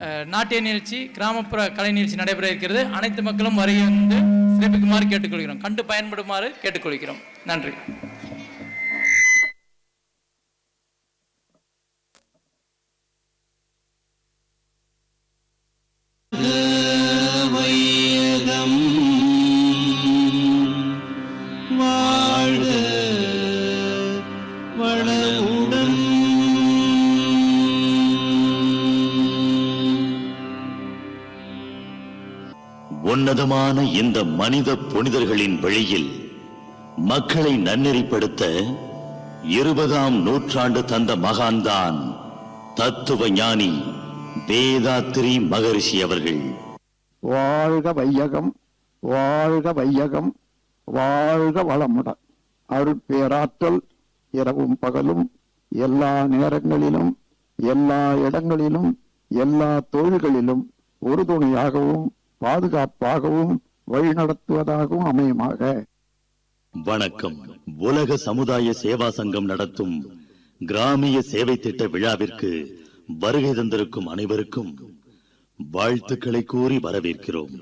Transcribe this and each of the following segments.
நாட்டிய நிகழ்ச்சி, கிராமப்புற கலை நிகழ்ச்சி நடைபெற இருக்கிறது. அனைத்து மக்களும் வருகை வந்து சிறப்பிக்குமாறு கேட்டுக்கொள்கிறோம். கண்டு பயன்படுமாறு கேட்டுக்கொள்கிறோம். நன்றி. உன்னதமான இந்த மனித புனிதர்களின் வழியில் மக்களை நன்னெறிப்படுத்த 20ஆம் நூற்றாண்டு தந்த மகான்தான் தத்துவ ஞானி வேதாத்திரி மகரிஷி அவர்கள். வாழ்க வையகம், வாழ்க வையகம், வாழ்க வளமுடன். அருட்பேராற்றல் இரவும் பகலும் எல்லா நேரங்களிலும் எல்லா இடங்களிலும் எல்லா தொழில்களிலும் உறுதுணையாகவும் பாதுகாப்பாகவும் வழிநடத்துவதாகவும் அமையுமாக. வணக்கம். உலக சமுதாய சேவா சங்கம் நடத்தும் கிராமிய சேவை திட்ட விழாவிற்கு வருகை தந்திருக்கும் அனைவருக்கும் வாழ்த்துக்களை கூறி வரவேற்கிறோம்.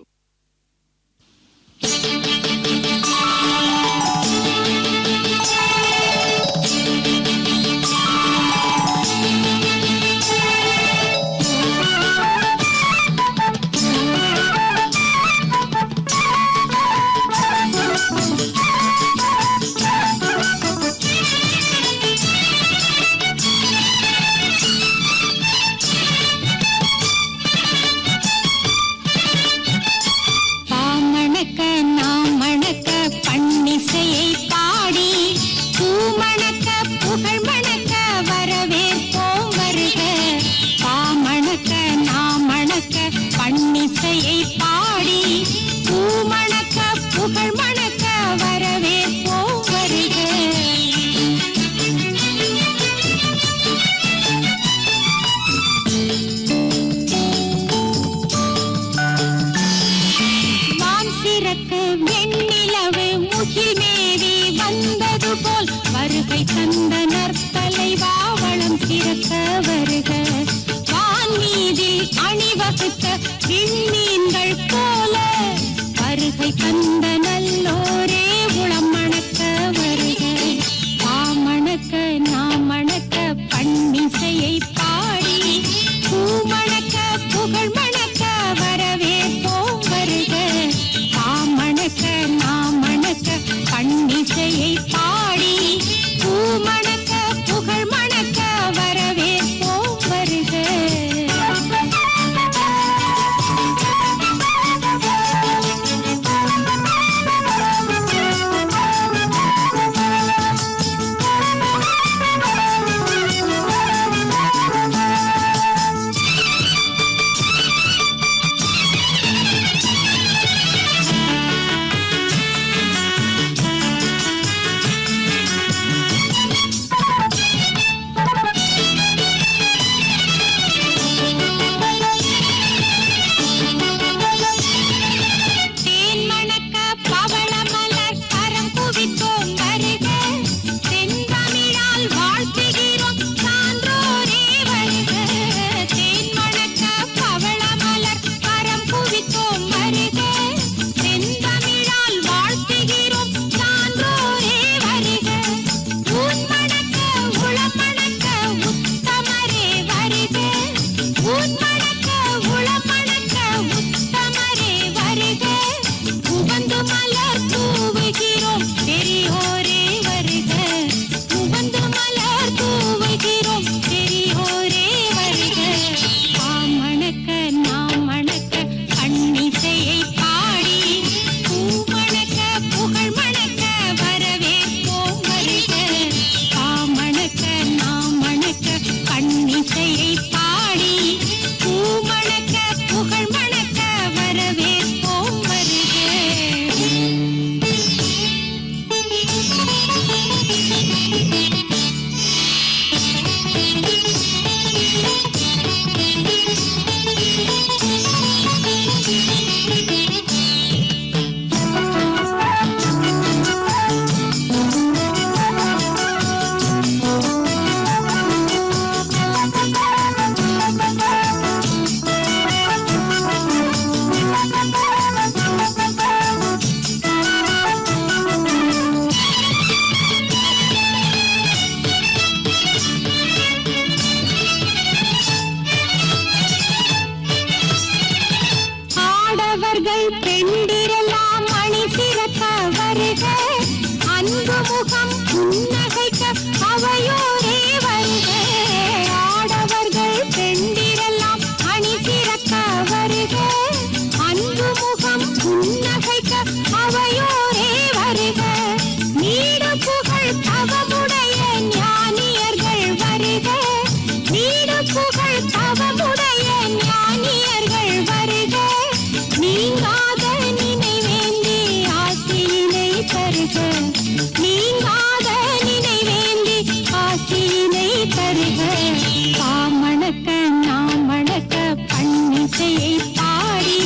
பன்னிசையை பாடி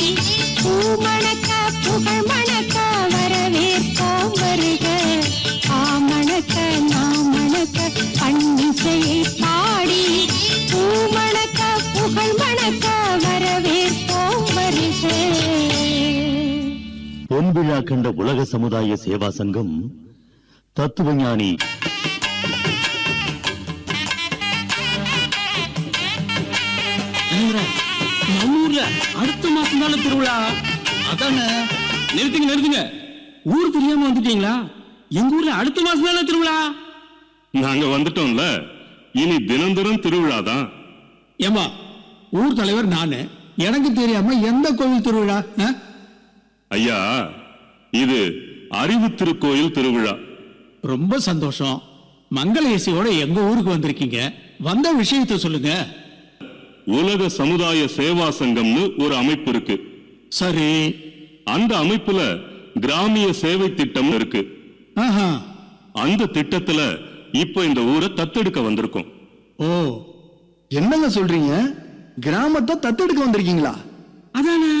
பூமணக்க புகழ் மணக்க வரவேற்போம் வருக ஆமணக்க நாமணக்க பன்னிசையை பாடி பூமணக்க புகழ் மணக்க வரவேற்போம் வருக. பொன்விழா கண்ட உலக சமுதாய சேவா சங்கம் தத்துவஞானி நம்ம ஊர்ல அடுத்த மாசம் தானே திருவிழா. அதானே. நிறுத்துங்க. ஊர் தெரியாம வந்துட்டீங்களா? எங்க ஊர்ல அடுத்த மாசம் தானே திருவிழா. நாங்க வந்துட்டோம்ல, இனி தினம் திருவிழா தான். ஏமா, ஊர் தலைவர் நானு, எனக்கு தெரியாம எந்த கோவில் திருவிழா? ஐயா, இது அறிவு திருக்கோயில் திருவிழா. ரொம்ப சந்தோஷம். மங்கள இசையோட எங்க ஊருக்கு வந்திருக்கீங்க. வந்த விஷயத்தை சொல்லுங்க. உலக சமுதாய சேவா சங்கம்னு ஒரு அமைப்பு இருக்கு. சரி. அந்த அமைப்புல கிராமிய சேவை திட்டம் இருக்கு. அந்த திட்டத்துல இப்ப இந்த ஊரை தத்தெடுக்க வந்திருக்கோம். ஓ, என்னங்க சொல்றீங்க? கிராமத்தை தத்தெடுக்க வந்திருக்கீங்களா? அதானே,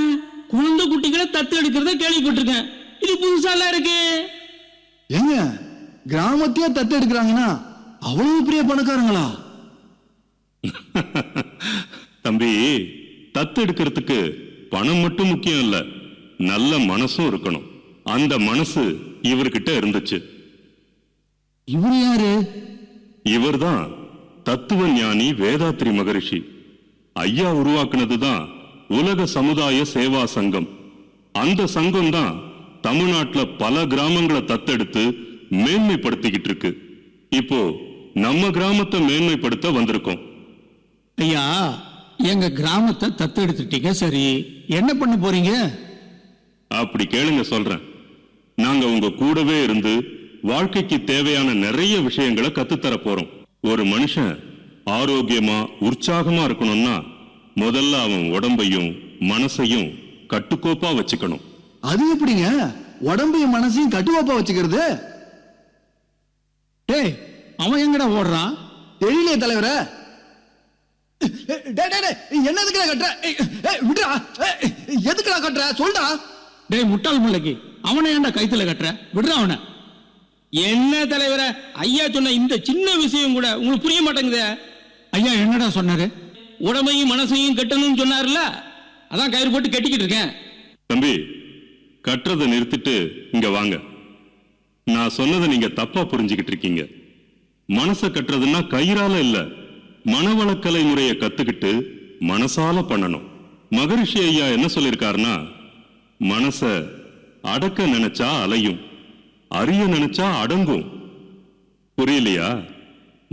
குழந்தை குட்டிகளை தத்து எடுக்கிறத கேள்விப்பட்டிருக்கேன். இது புதுசா இருக்கு. ஏங்க, கிராமத்தையே தத்து எடுக்கிறாங்கன்னா அவ்வளவு பெரிய பணக்காரங்களா? தம்பி, தத்தெடுக்கிறதுக்கு பணம் மட்டும் முக்கியம் இல்ல, நல்ல மனசும் இருக்கணும். அந்த மனசு இவர்கிட்ட இருந்துச்சு. இவர் யாரு? இவர்தான் தத்துவ ஞானி வேதாத்ரி மகரிஷி. ஐயா உருவாக்குனதுதான் உலக சமுதாய சேவா சங்கம். அந்த சங்கம் தான் தமிழ்நாட்டுல பல கிராமங்களை தத்தெடுத்து மேன்மைப்படுத்திக்கிட்டு இருக்கு. இப்போ நம்ம கிராமத்தை மேன்மைப்படுத்த வந்திருக்கோம். ஐயா, எங்க கிராமத்தை தத்தெடுத்துட்டீங்க, சரி, என்ன பண்ண போறீங்க? அப்படி கேளுங்க, சொல்றேன். நாங்க உங்க கூடவே இருந்து வாழ்க்கைக்கு தேவையான நிறைய விஷயங்களை கத்துத்தர போறோம். ஒரு மனுஷன் ஆரோக்கியமா உற்சாகமா இருக்கணும்னா முதல்ல அவன் உடம்பையும் மனசையும் கட்டுக்கோப்பா வச்சுக்கணும். அது எப்படிங்க உடம்பையும் மனசையும் கட்டுக்கோப்பா வச்சுக்கிறது? டேய், அவன் எங்கடா ஓடுறான்? தெரியலையே தலைவரே. என்ன எதுக்குடா கட்டுற? விடுறா. எதுக்குடா கட்டுற? சொல்டா. டேய் முட்டாள் முல்லைக்கு, அவனை ஏன்டா கைத்துல கட்டுற? விடுறா அவனை. என்ன தலைவர, ஐயா சொன்ன இந்த சின்ன விஷயம் கூட உங்களுக்கு புரிய மாட்டேங்குதே. ஐயா என்னடா சொன்னாரு? உடம்பையும் மனசையும் கட்டணும்னு சொன்னார்ல, அதான் கயிறு போட்டு கட்டிக்கிட்டு இருக்கேன். தம்பி, கட்டுறதை நிறுத்திட்டு இங்க வாங்க. நான் சொன்னதை நீங்க தப்பா புரிஞ்சுக்கிட்டு இருக்கீங்க. மனசை கட்டுறதுன்னா கயிறால இல்ல, மனவளக்கலை முறையை கத்துக்கிட்டு மனசால பண்ணணும். மகரிஷி ஐயா என்ன சொல்லிருக்காருன்னா, மனச அடக்க நினைச்சா அலையும், அறிய நினைச்சா அடங்கும். புரியலையா?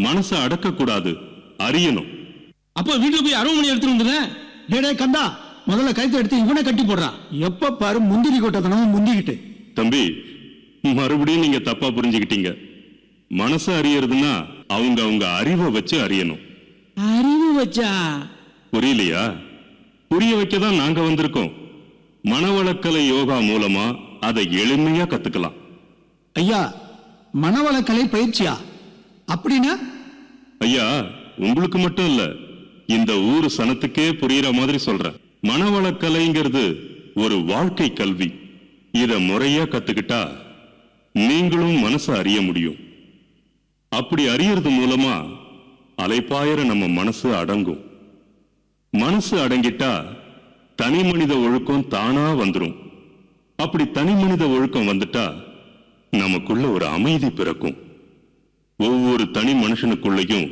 மனச அடக்க கூடாது, அறியணும். அப்ப வீட்டுல போய் அருவமணி எடுத்துட்டு வந்துங்க. டேடே கந்தா, முதல்ல கைத்தை எடுத்து இவனை கட்டி போடுறான். எப்ப பாரு முந்திரி கொட்டதனமும் முந்திக்கிட்டு. தம்பி, மறுபடியும் நீங்க தப்பா புரிஞ்சுக்கிட்டீங்க. மனச அறியறதுன்னா அவங்க அறிவை வச்சு அறியணும். அறிவு வச்சா? புரியலையா? புரிய வைக்கதான் நாங்க வந்திருக்கோம். மனவளக்கலை யோகா மூலமா அதை எளிமையா கத்துக்கலாம். ஐயா, மனவளக்கலை பயிற்சியா? அப்படின்னா? ஐயா, உங்களுக்கு மட்டும் இல்ல, இந்த ஊர் சனத்துக்கே புரியுற மாதிரி சொல்றேன். மனவளக்கலைங்கிறது ஒரு வாழ்க்கை கல்வி. இத முறையா கத்துக்கிட்டா நீங்களும் மனசை அறிய முடியும். அப்படி அறியறது மூலமா அலைப்பாயிர நம்ம மனசு அடங்கும். மனசு அடங்கிட்டா தனி மனித ஒழுக்கம் தானா வந்துரும். அப்படி தனி மனித ஒழுக்கம் வந்துட்டா நமக்குள்ள ஒரு அமைதி பிறக்கும். ஒவ்வொரு தனி மனுஷனுக்குள்ளேயும்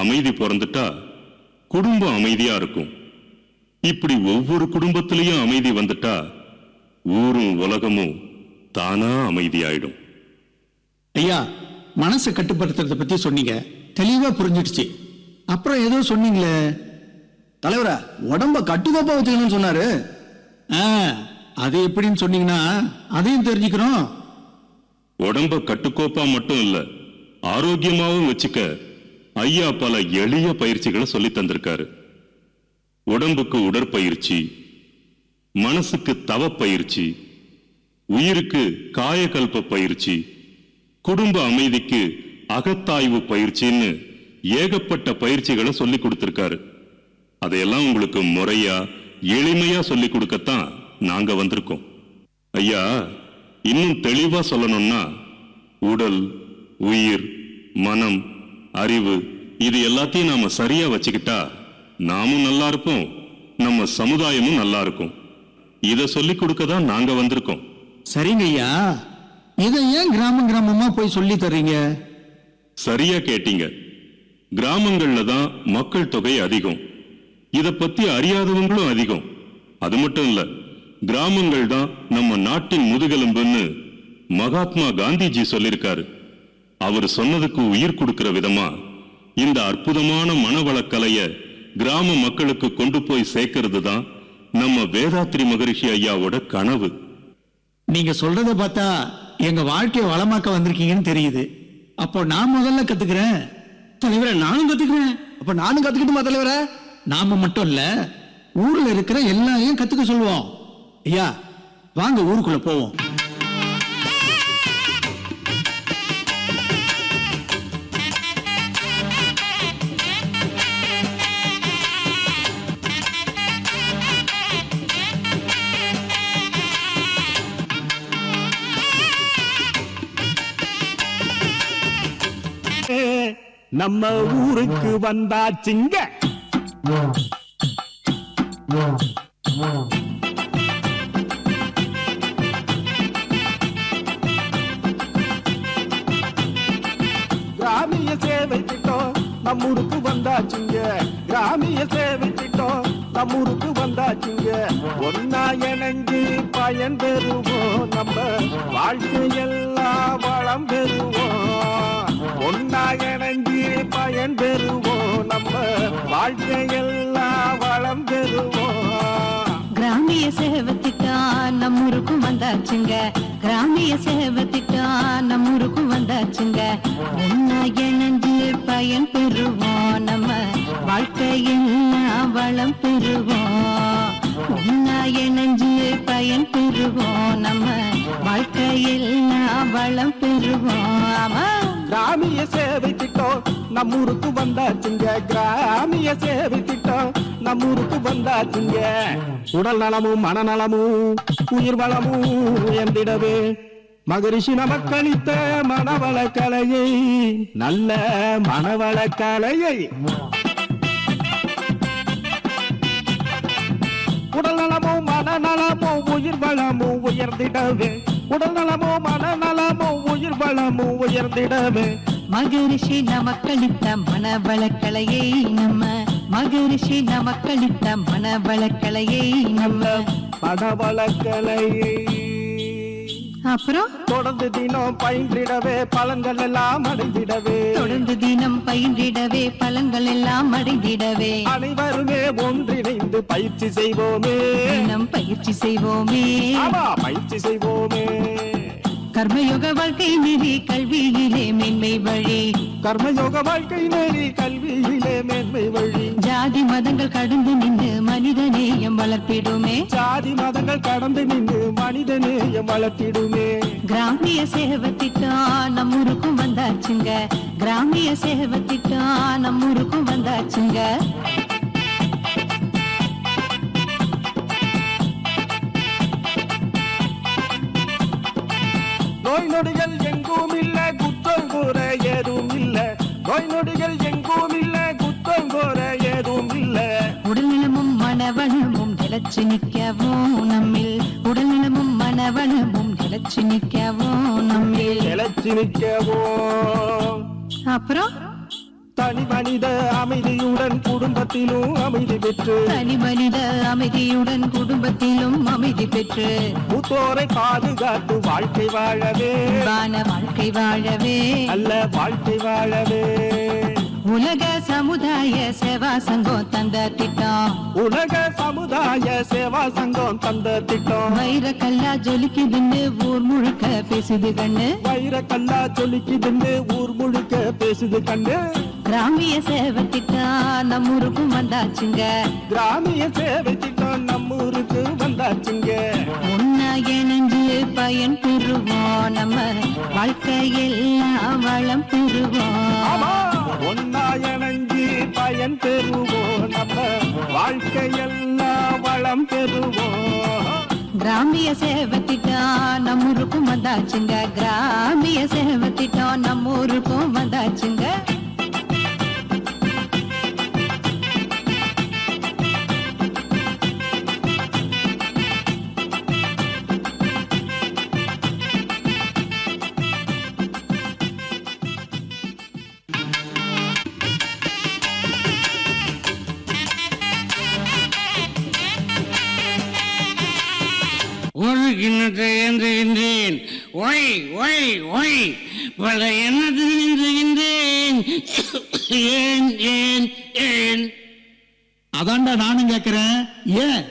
அமைதி பிறந்துட்டா குடும்பம் அமைதியா இருக்கும். இப்படி ஒவ்வொரு குடும்பத்திலையும் அமைதி வந்துட்டா ஊரும் உலகமும் தானா அமைதியாயிடும். ஐயா, மனசை கட்டுப்படுத்துறத பத்தி சொன்னீங்க, தெளிவா புரிஞ்சிடுச்சு. அப்புறம் ஏதோ சொன்னீங்களே தலைவர, உடம்ப கட்டுக்கோப்பா வச்சுக்கணும்னு சொன்னாரு. அது எப்படின்னு சொன்னீங்கன்னா அதையும் தெரிஞ்சுக்கிறோம். உடம்ப கட்டுக்கோப்பா மட்டும் இல்ல, ஆரோக்கியமாவும் வச்சுக்க ஐயா பல எளிய பயிற்சிகளை சொல்லி தந்திருக்காரு. உடம்புக்கு உடற்பயிற்சி, மனசுக்கு தவ பயிற்சி, உயிருக்கு காயகல்ப பயிற்சி, குடும்ப அமைதிக்கு அகத்தாய்வு பயிற்சின்னு ஏகப்பட்ட பயிற்சிகளை சொல்லி கொடுத்திருக்காரு. அதையெல்லாம் உங்களுக்கு முறையா எளிமையா சொல்லி கொடுக்கத்தான் நாங்க வந்திருக்கோம். ஐயா, இன்னும் தெளிவா சொல்லணும்னா உடல், உயிர், மனம், அறிவு இது எல்லாத்தையும் நாம சரியா வச்சுக்கிட்டா நாமும் நல்லா இருப்போம், நம்ம சமுதாயமும் நல்லா இருக்கும். இத சொல்லி கொடுக்க தான் நாங்க வந்திருக்கோம். சரிங்க ஐயா, இதை ஏன் கிராமம் கிராமமா போய் சொல்லி தர்றீங்க? சரியா கேட்டீங்க. கிராமங்கள்ல தான் மக்கள் தொகை அதிகம், இத பத்தி அறியாதவங்களும் அதிகம். அது மட்டும் இல்ல, கிராமங்கள் தான் நம்ம நாட்டின் முதுகெலும்புன்னு மகாத்மா காந்திஜி சொல்லிருக்காரு. அவர் சொன்னதுக்கு உயிர் கொடுக்கிற விதமா இந்த அற்புதமான மனவளக்கலைய கிராம மக்களுக்கு கொண்டு போய் சேர்க்கிறது தான் நம்ம வேதாத்ரி மகரிஷி ஐயாவோட கனவு. நீங்க சொல்றத பார்த்தா எங்க வாழ்க்கையை வளமாக்க வந்திருக்கீங்கன்னு தெரியுது. அப்போ நான் முதல்ல கத்துக்கிறேன். தலைவரை நானும் கத்துக்கிறேன். அப்ப நானும் கத்துக்கிட்டுமா தலைவரே? நாம மட்டும் இல்ல, ஊர்ல இருக்கிற எல்லாரையும் கத்துக்க சொல்லுவோம். ஐயா, வாங்க ஊருக்குள்ள போவோம். நம்ம ஊருக்கு வந்தாச்சுங்க. கிராமிய சேவை திட்டம் நம்மூருக்கு வந்தாச்சுங்க. கிராமிய சேவை திட்டம் நம்மூருக்கு வந்தாச்சுங்க. ஒன்னா இணைஞ்சு பயன் பெறுவோம், நம்ம வாழ்க்கையெல்லாம் வளம் பெறுவோம். ஒன்னா இணைஞ்சு பயன் பெறுவோம், நம்ம வாழ்க்கையெல்லாம் வளம் பெறுவோம். கிராமிய சேவை திட்டம் நம்மூருக்கும் வந்தாச்சுங்க. கிராமிய சேவை திட்டம் நம்மூருக்கும் வந்தாச்சுங்க. ஒன்னா இணைஞ்சு பயன் பெறுவோம், நம்ம வாழ்க்கையில் வளம் பெறுவோம். ஒன்னா இணைஞ்சு பயன் பெறுவோம், நம்ம வாழ்க்கையில் வளம் பெறுவோம். ஆமா, கிராமிய சேவை திட்டம் நம்மூருக்கு வந்தாச்சுங்க. கிராமிய சேவை திட்டம் நம்மூருக்கு வந்தாச்சுங்க. உடல் நலமும் மனநலமும் உயிர் வளமும் உயர்ந்திடவே மகரிஷி நமக்களித்த மனவள கலையை, நல்ல மனவள கலையை. உடல் நலமும் மனநலமும் உயிர் வளமும் உயர்ந்திடவே, உடல் நலமும் மனநலமும் உயிர் வளமும் உயர்ந்திடவே மகரிஷி நமக்களித்த மனவளக்கலையை, நம்ம மகரிஷி நமக்களித்த மனவளக்கலையை, நம்ம மனவள கலையை. அப்புறம் தொடர்ந்து தினம் பயின்றிடவே பலன்கள் எல்லாம் அடைந்திடவே, தொடர்ந்து தினம் பயின்றிடவே பலன்கள் எல்லாம் அடைந்திடவே அனைவருமே ஒன்றிணைந்து பயிற்சி செய்வோமே. தினம் பயிற்சி செய்வோமே. ஆமா, பயிற்சி செய்வோமே. கர்மயோக வாழ்க்கை நெறி கல்வியிலே மேன்மை வழி, கர்மயோக வாழ்க்கை நெறி கல்வியிலே மேன்மை வழி. ஜாதி மதங்கள் கடந்து நின்று மனித நேயம் வளர்த்திடுமே. ஜாதி மதங்கள் கடந்து நின்று மனித நேயம் வளர்த்திடுமே. கிராமிய சேவை திட்டம் நம்மூருக்கும் வந்தாச்சுங்க. கிராமிய சேவை திட்டம் நம்மூருக்கும் வந்தாச்சுங்க. நோய் நொடிகள் எங்கும் இல்ல, குற்றம் கூற ஏதும் இல்ல. நோய் நொடிகள் எங்கும் இல்ல, குற்றம் கூற ஏதும் இல்ல. உடல்நலமும் மனவளமும் நிலச்சி நிற்கவும் நம்மில், உடல்நலமும் மனவளமும் நிலச்சி நிற்கவும் நம்மில். நிலச்சி நிற்கவோ. அப்புறம் தனி மனித அமைதியுடன் குடும்பத்திலும் அமைதி பெற்று, தனி மனித அமைதியுடன் குடும்பத்திலும் அமைதி பெற்று மூத்தோரை பாதுகாத்து வாழ்க்கை வாழவே, வான வாழ்க்கை வாழவே, நல்ல வாழ்க்கை வாழவே. உலக சமுதாய சேவா சங்கம் தந்த திட்டம், உலக சமுதாய சேவா சங்கம் தந்த திட்டம். வைரக்கல்லா ஜொலிக்குதுன்னு ஊர் முழுக்க பேசுது கண்ணு, வைரக்கல்லா ஜொலிக்குதுன்னு ஊர் முழுக்க பேசுது கண்ணு. கிராமிய சேவை திட்டம் நம்மூருக்கும் வந்தாச்சுங்க. கிராமிய சேவை திட்டம் நம்மூருக்கு வந்தாச்சுங்க. ஒன்னா இணைஞ்சு பயன் பெறுவோம், நம்ம வாழ்க்கையில் வளம் பெறுவோம். ஆமா, ஒன்னா இணைஞ்சு பயன் பெறுவோம், நம்ம வாழ்க்கையெல்லாம் வளம் பெறுவோம். கிராமிய சேவை திட்டம் நம்மூருக்கும் வந்தாச்சுங்க, கிராமிய சேவை திட்டம் நம்மூருக்கும் வந்தாச்சுங்க. ஒரு கிண்ணத்தை ஏந்துகின்றேன், ஒய் ஒய் ஒய், பல எண்ணத்தை நின்றுகின்றேன். ஏன் ஏன் ஏன்? அதான்டா நானும் கேட்கிறேன். ஏன்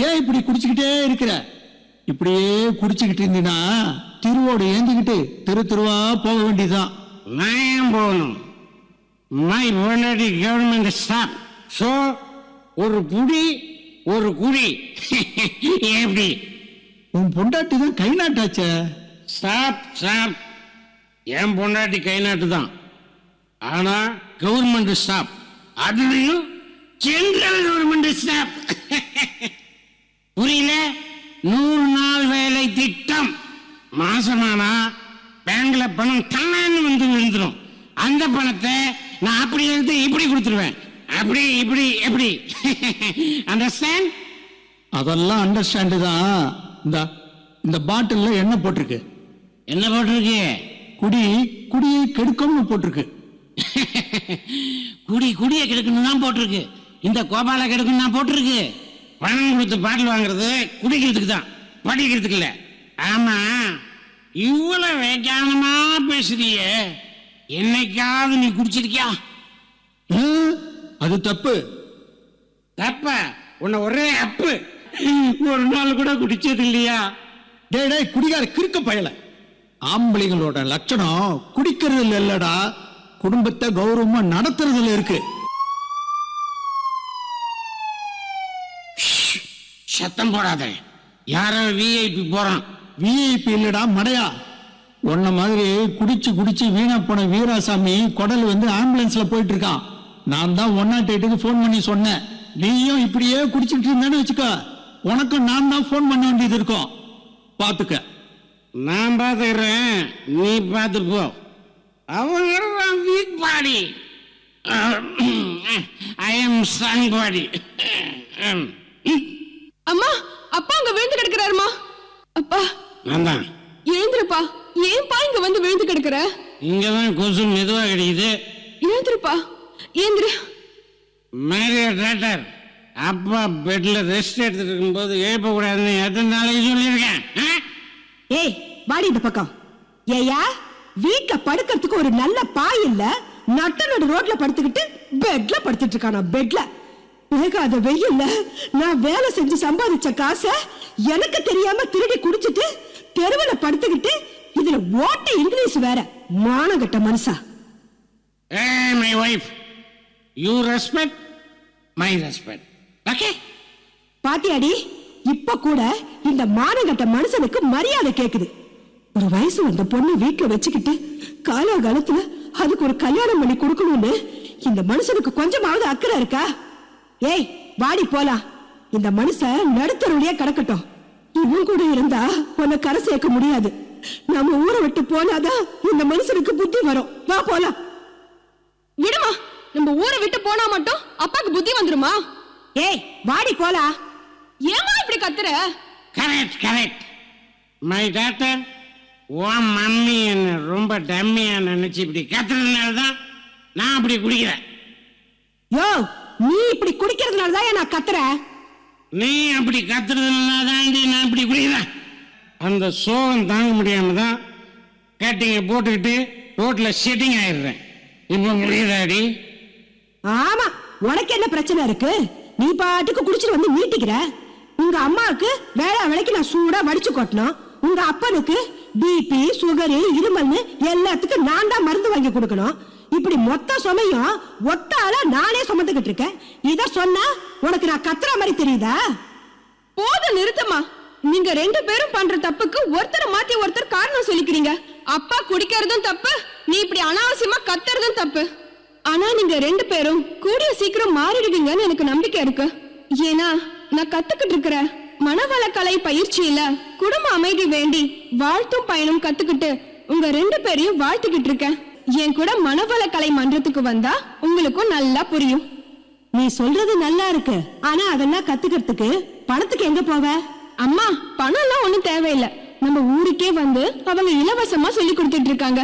ஏன் இப்படி குடிச்சுக்கிட்டே இருக்கிற? இப்படியே குடிச்சுக்கிட்டு இருந்தீங்கன்னா திருவோடு ஏந்திக்கிட்டு தெரு தெருவா போக வேண்டியதுதான். நான் ஏன் போகணும்? மை பொண்டாட்டி கவர்மெண்ட் ஸ்டாப். ஸோ ஒரு புடி ஒரு குடி. எப்படி? உன் பொண்டாட்டி தான் கை நாட்டாச்சே. Stop stop. என் பொண்டாட்டி கை நாட்டு தான், ஆனா கவர்மெண்ட் ஸ்டாப். அதுலயும் சென்ட்ரல் கவர்மெண்ட் ஸ்டாப். புரியல? 100 நாள் வேலை திட்டம். மாசமானா பேங்க்ல பணம் தன்னான்னு வந்து விழுந்துடும். அந்த பணத்தை நான் அப்படி எடுத்து இப்படி கொடுத்துருவேன். அப்படி இப்படி எப்படி? அண்டர்ஸ்டாண்ட்? அதெல்லாம் அண்டர்ஸ்டாண்டு தான். இந்த பாட்டில்ல என்ன போட்டிருக்கு? என்ன போட்டிருக்கு? குடி குடியை கெடுக்கும்னு போட்டிருக்கு. குடியை கெடுக்கணும் தான் போட்டிருக்கு. இந்த கோபால கெடுக்கணும் தான் போட்டிருக்கு. பணம் கொடுத்து பாட்டில் வாங்குறது குடிக்கிறதுக்கு தான், படிக்கிறதுக்கு இல்ல. ஆமா, இவ்வளவு வேகானமா பேசுறிய, என்னைக்காவது நீ குடிச்சிருக்கியா? அது தப்பு. தப்ப? உன்னை ஒரே அப்பு. ஒரு நாள் கூட குடிச்சது இல்லையா? டேய் டேய், குடிகார கிறுக்க பயல. ஆம்பளைங்களோட லட்சணம் குடிக்கிறதுல இல்லடா, குடும்பத்தை கௌரவமா நடத்துறதுல இருக்கு. சத்தம் போடாத. யாரோ விஐபி போறான். விஐபி இல்லடா மடையா. உன்ன மாதிரி குடிச்சு குடிச்சு வீணா போன வீராசாமி குடல் வந்து ஆம்புலன்ஸ்ல போயிட்டு இருக்கான். நான் தான் 108க்கு போன் பண்ணி சொன்னேன். நீயும் இப்படியே குடிச்சிட்டு இருந்தான்னு வச்சுக்கோ, உனக்கும் நான் தான் போன் பண்ண வேண்டியது இருக்கும். பாத்துக்க. நான் பாத்துக்கிறேன், நீ பாத்து போ. அவங்க week body, I am strong பாடி. அம்மா, அப்பா அங்க விழுந்து கிடக்குறாருமா. அப்பா நான் தான். எழுந்திருப்பா. ஏன்பா இங்க வந்து விழுந்து கிடக்குற? இங்கதான் கொசு மெதுவா கிடைக்குது. எழுந்திருப்பா, எழுந்திரு. மேரிய டாக்டர், அப்பா பெட்ல ரெஸ்ட் எடுத்துட்டு இருக்கும்போது எழுப்ப கூடாதுன்னு எத்தனை நாளைக்கு சொல்லியிருக்கேன். ஏய் வாடி இந்த பக்கம். ஏயா, வீட்ல படுக்கிறதுக்கு ஒரு நல்ல பாய் இல்ல, நட்ட நடு ரோட்ல படுத்துக்கிட்டு பெட்ல படுத்துட்டு இருக்கானா? பெட்ல வேகாத வெயில்ல நான் வேலை செஞ்சு சம்பாதிச்ச காசை எனக்கு தெரியாம திருடி குடிச்சிட்டு தெருவுல படுத்துக்கிட்டு, இதுல ஓட்ட இங்கிலீஷ் வேற. மானகட்ட மனுஷா. Hey, my wife, you respect my respect. Okay? பாத்தியாடி, இப்ப கூட இந்த மானகட்ட மனுஷனுக்கு மரியாதை கேக்குது. ஒரு வயசு வந்த பொண்ணு வீட்டுல வச்சுக்கிட்டு காலகாலத்துல அதுக்கு ஒரு கல்யாணம் பண்ணி கொடுக்கணும்னு இந்த மனுஷனுக்கு கொஞ்சமாவது அக்கறை இருக்கா? ஏய் வாடி போலாம். இந்த மனுஷன் நடுத்தருடைய கிடக்கட்டும். இவன் கூட இருந்தா உன்னை கரை சேர்க்க முடியாது. நம்ம ஊரை விட்டு போனாதான் இந்த மனுஷனுக்கு புத்தி வரும். வா போலாம். விடுமா, நம்ம ஊரை விட்டு போனா மட்டும் அப்பாக்கு புத்தி வந்துருமா? ஏய் வாடி போலாம். ஏமா இப்படி கத்துற? Correct correct. மை டாக்டர், உன் மம்மி என்ன ரொம்ப டம்மியா நினைச்சு இப்படி கத்துறதுனால தான் நான் அப்படி குடிக்கிறேன். யோ, நீ இப்படி குடிக்கிறதுனால தான் நான் கத்துறேன். நீ அப்படி கத்துறதுனால தான் நான் இப்படி குடிக்கிறேன். அந்த சோகம் தாங்க முடியாம தான் கட்டிங்க போட்டுக்கிட்டு ரோட்ல செட்டிங் ஆயிடுறேன். இப்ப முடியுதாடி? ஆமா, உனக்கு என்ன பிரச்சனை இருக்கு? நீ பாட்டுக்கு குடிச்சிட்டு வந்து நீட்டிக்கிற. உங்க அம்மாவுக்கு வேளா வேலைக்கு நான் சூடா வடிச்சு கொட்டணும். உங்க அப்பனுக்கு பிபி சுகரு இருமல்னு எல்லாத்துக்கும் நான் தான் மருந்து வாங்கி கொடுக்கணும். இப்படி மொத்த சுமையும் ஒத்தால நானே சுமந்துகிட்டு இருக்கேன். இத சொன்னா உனக்கு நான் கத்துற மாதிரி தெரியுதா? போதும், நிறுத்தமா. நீங்க 2 பேரும் பண்ற தப்புக்கு ஒருத்தரை மாத்தி ஒருத்தர் காரணம் சொல்லிக்கிறீங்க. அப்பா குடிக்கிறதும் தப்பு, நீ இப்படி அனாவசியமா கத்துறதும் தப்பு. ஆனா நீங்க 2 பேரும் கூடிய சீக்கிரம் மாறிடுவீங்கன்னு எனக்கு நம்பிக்கை இருக்கு. ஏன்னா நான் கத்துக்கிட்டு இருக்கிற மனவள கலை பயிற்சியில குடும்ப அமைதி வேண்டி வாழ்த்தும் பயனும் கத்துக்கிட்டு உங்க 2 பேரையும் வாழ்த்துக்கிட்டு இருக்கேன். என் கூட மனவள கலை மன்றத்துக்கு வந்தா உங்களுக்கும் நல்லா புரியும். நீ சொல்றது நல்லா இருக்கு, ஆனா அதெல்லாம் கத்துக்கிறதுக்கு பணத்துக்கு எங்க போவ? அம்மா, பணம் எல்லாம் ஒண்ணும் தேவையில்லை. நம்ம ஊருக்கே வந்து அவங்க இலவசமா சொல்லி கொடுத்துட்டு இருக்காங்க.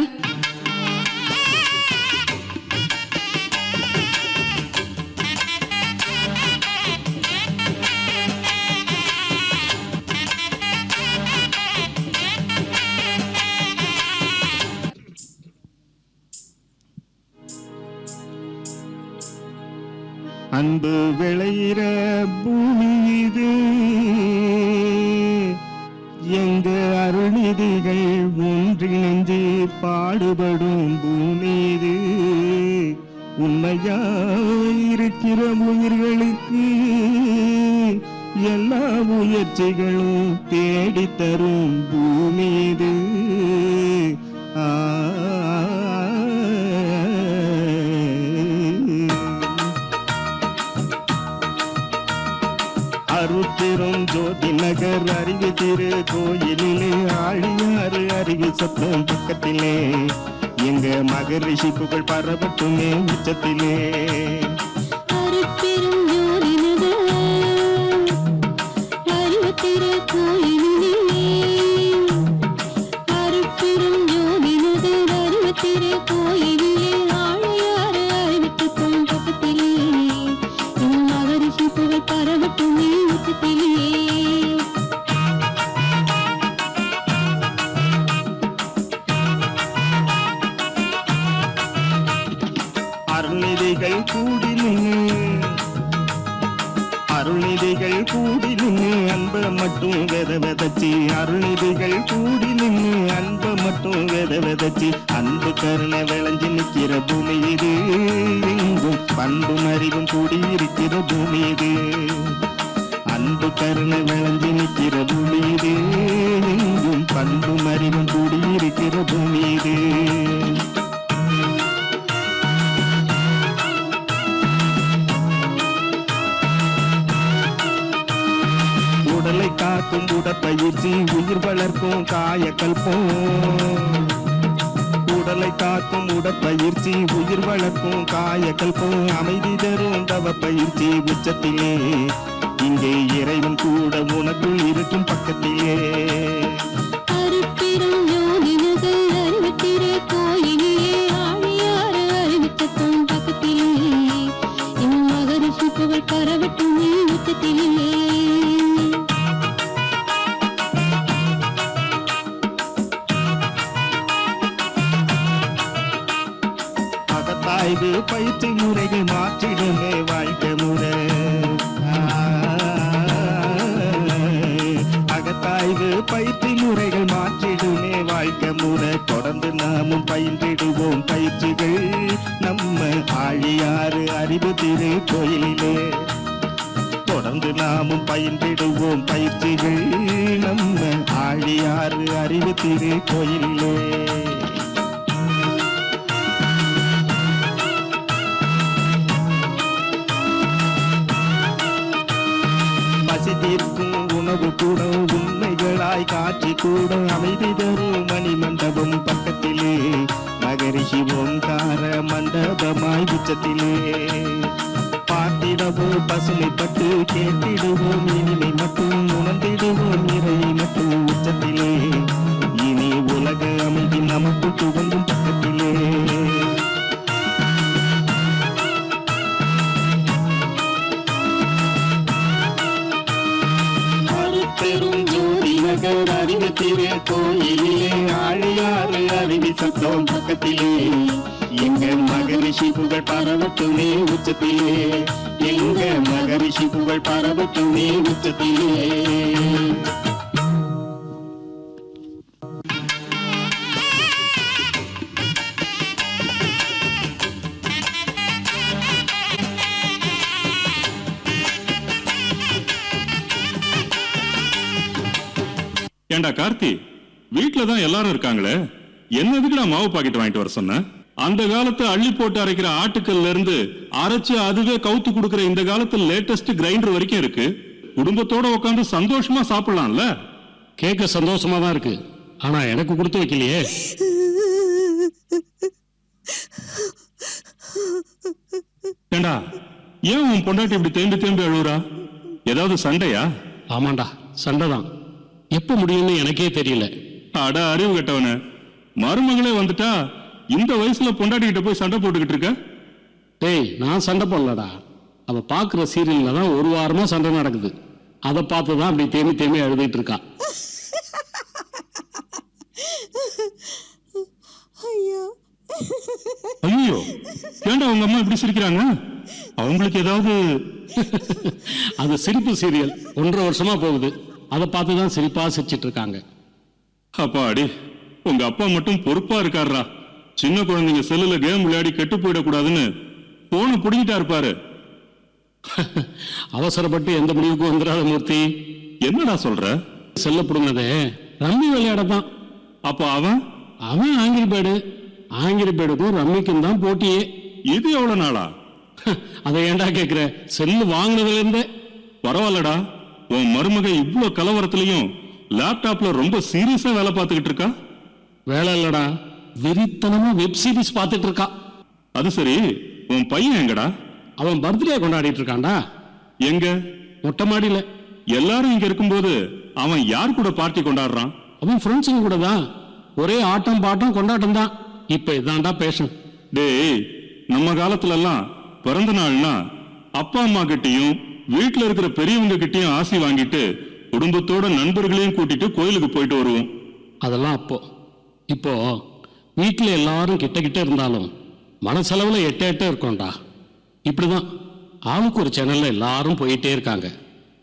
அன்பு விளையிற பூமி இது, எங்க அருள்நிதிகள் ஒன்றிணைந்து பாடுபடும் பூமி இது. உண்மையாயிருக்கிற உயிர்களுக்கு எல்லா முயற்சிகளும் தேடித்தரும் பூமி இது. அருத்திரும் ஜோதி நகர் அருகே திரு கோயிலிலே ஆழியாறு அருகே சத்தம் பக்கத்திலே எங்க மகரிஷி புகழ் பரவட்டுமே உச்சத்திலே. அருட்பெரும் ஜோதி நகர் அருகே திரு கோயிலிலே, அருட்பெரும் ஜோதி நகர் அருகே திரு கோயிலிலே ஆழியாறு அருகே சத்தம் பக்கத்திலே எங்க மகரிஷி புகழ் பரவட்டுமே உச்சத்திலே. அருள்நிதிகள் கூடி நின்று அருள்நிதிகள் கூடி நின்று அன்ப மட்டும் விதச்சி, அருள்நிதிகள் கூடி நின்று அன்ப மட்டும் விதச்சி, அன்பு கருணை விளைஞ்சு நிற்கிற பூமி இது. எங்கும் பண்பும் அறிவும் கூடியிருக்கிற பூமி இது. அன்பு கருணை விளைஞ்சு நிற்கிற பூமி இது. எங்கும் பண்பும் அறிவும் கூடியிருக்கிற பூமி இது. உடலை காக்கும் உடற்பயிற்சி உயிர் வளர்க்கும் காயக்கல்பம். உடலை காக்கும் உடற்பயிற்சி உயிர் வளர்க்கும் காயக்கல்பம். அமைதி தரும் தவ பயிற்சி உச்சத்திலே இங்கே இறைவன் கூட உனக்குள் இருக்கும் பக்கத்திலே. அருட்பெரும் ஜோதி நகர் அருகே திரு கோயிலிலே ஆழியாறு அருகே சத்தம் பக்கத்திலே என் மகரிஷி புகழ் பரவட்டுமே உச்சத்திலே. அகத்தாய்வு பயிற்சி முறைகள் மாற்றிடுமே வாழ்க்கை முறை. அகத்தாய்வு பயிற்சி முறைகள் மாற்றிடுமே வாழ்க்கை முறை. தொடர்ந்து நாமும் பயின்றிடுவோம் பயிற்சிகள் நம்ம ஆழியாறு அறிவு திரு கோயிலிலே. தொடர்ந்து நாமும் பயின்றிடுவோம் பயிற்சிகள் நம்ம ஆழியாறு அறிவு திரு கோயிலிலே. பசிதீர்க்கும் உணவு கூட உண்மைகளாய் காட்சி கூட அமைதி தரும் மணி மண்டபம் பக்கத்திலே மகரிஷி ஓங்கார மண்டபமாய் உச்சத்திலே. பார்த்திடவோம் பசுமைப்பட்டு கேட்டிடுவோம் இனிமை மட்டும் உணர்ந்திடுவோம் நிறையை மட்டும் உச்சத்திலே. இனி உலக அமைதி நமக்கு துவங்கும் பக்கத்திலே. பெரும் ஜோதி நகர் அறிவு திரு கோயிலிலே ஆழியாறு அருவி சத்தம் பக்கத்திலே எங்க மகரிஷி புகழ் பரவட்டுமே உச்சத்திலே. எங்க மகரிஷி புகழ் பரவட்டுமே உச்சத்திலே. ஏண்டா கார்த்தி, வீட்டுல தான் எல்லாரும் இருக்காங்களே, என்னதுக்குடா மாவு பாக்கெட் வாங்கிட்டு வர சொன்ன? அந்த காலத்து அள்ளி போட்டு அரைக்கிற ஆட்டுக்கல்ல இருந்து அரைச்சு அதுவே கவுத்து கொடுக்கிற இந்த காலத்துல லேட்டஸ்ட் கிரைண்டர் வரைக்கும் இருக்கு. குடும்பத்தோட உட்காந்து சந்தோஷமா சாப்பிடலாம்ல. கேட்க சந்தோஷமா தான் இருக்கு, ஆனா எனக்கு கொடுத்து வைக்கலையே. ஏண்டா, ஏன் உன் பொண்டாட்டி இப்படி தேம்பி தேம்பி அழுவுறா? ஏதாவது சண்டையா? ஆமாண்டா, சண்டைதான். எப்ப முடியும்னு எனக்கே தெரியல. அட அறிவு கெட்டவன, மருமகளே வந்துட்டா இந்த வயசுல பொண்டாட்டி கிட்ட போய் சண்டை போட்டுக்கிட்டு இருக்க? டேய், நான் சண்டை போடலடா. அவ பாக்குற சீரியல்ல தான் ஒரு வாரமா சண்டை நடக்குது. அதை பார்த்துதான் அப்படி தேம்பி தேம்பி அழுதுட்டு இருக்கா. ஐயோ, ஏண்டா உங்க அம்மா இப்படி சிரிக்கிறாங்க? அவங்களுக்கு ஏதாவது? அது சிரிப்பு சீரியல் 1.5 வருஷமா போகுது. அதை பார்த்துதான் சிரிப்பா சிரிச்சிட்டு இருக்காங்க. அப்பாடி, உங்க அப்பா மட்டும் பொறுப்பா இருக்காருடா. சின்ன குழந்தைங்க செல்லுல கேம் விளையாடி கெட்டு போயிடக்கூடாதுன்னு போன புடிங்கிட்டா இருப்பாரு. அவசரப்பட்டு எந்த முடிவுக்கும் வந்துடாத மூர்த்தி. என்னடா சொல்ற? செல்ல புடுங்கதே ரம்மி விளையாடத்தான். அப்ப அவன் ஆங்கிரி பேடுக்கும் ரம்மிக்கும் தான் போட்டியே. இது எவ்வளவு நாளா? அதை ஏண்டா கேக்குற? செல்லு வாங்கினதுல இருந்தே. பரவாயில்லடா, உன் மருமக இவ்வளவு கலவரத்திலையும் லேப்டாப்ல ரொம்ப சீரியஸா வேலை பார்த்துக்கிட்டு இருக்கா. வேலை இல்லடா, வெறித்தனமா வெப் சீரிஸ் பார்த்துட்டு இருக்கா. அது சரி, உன் பையன் எங்கடா? அவன் பர்த்டே கொண்டாடிட்டு இருக்கான்டா. எங்க? மொட்டை மாடியில. எல்லாரும் இங்க இருக்கும்போது அவன் யார் கூட பார்ட்டி கொண்டாடுறான்? அவன் ஃப்ரெண்ட்ஸுங்க கூட தான். ஒரே ஆட்டம் பாட்டம் கொண்டாட்டம் தான். இப்ப இதான்டா பேஷன். டேய், நம்ம காலத்துல எல்லாம் பிறந்த நாள்னா அப்பா அம்மா கிட்டையும் வீட்டுல இருக்கிற பெரியவங்க கிட்டையும் ஆசி வாங்கிட்டு குடும்பத்தோட நண்பர்களையும் கூட்டிட்டு கோயிலுக்கு போயிட்டு வருவோம். அதெல்லாம் அப்போ. இப்போ வீட்டுல எல்லாரும் கிட்ட கிட்ட இருந்தாலும் மனசளவுல எட்ட இருக்கோம்டா. இப்படிதான் ஆளுக்கு ஒரு சேனல்ல எல்லாரும் போயிட்டே இருக்காங்க.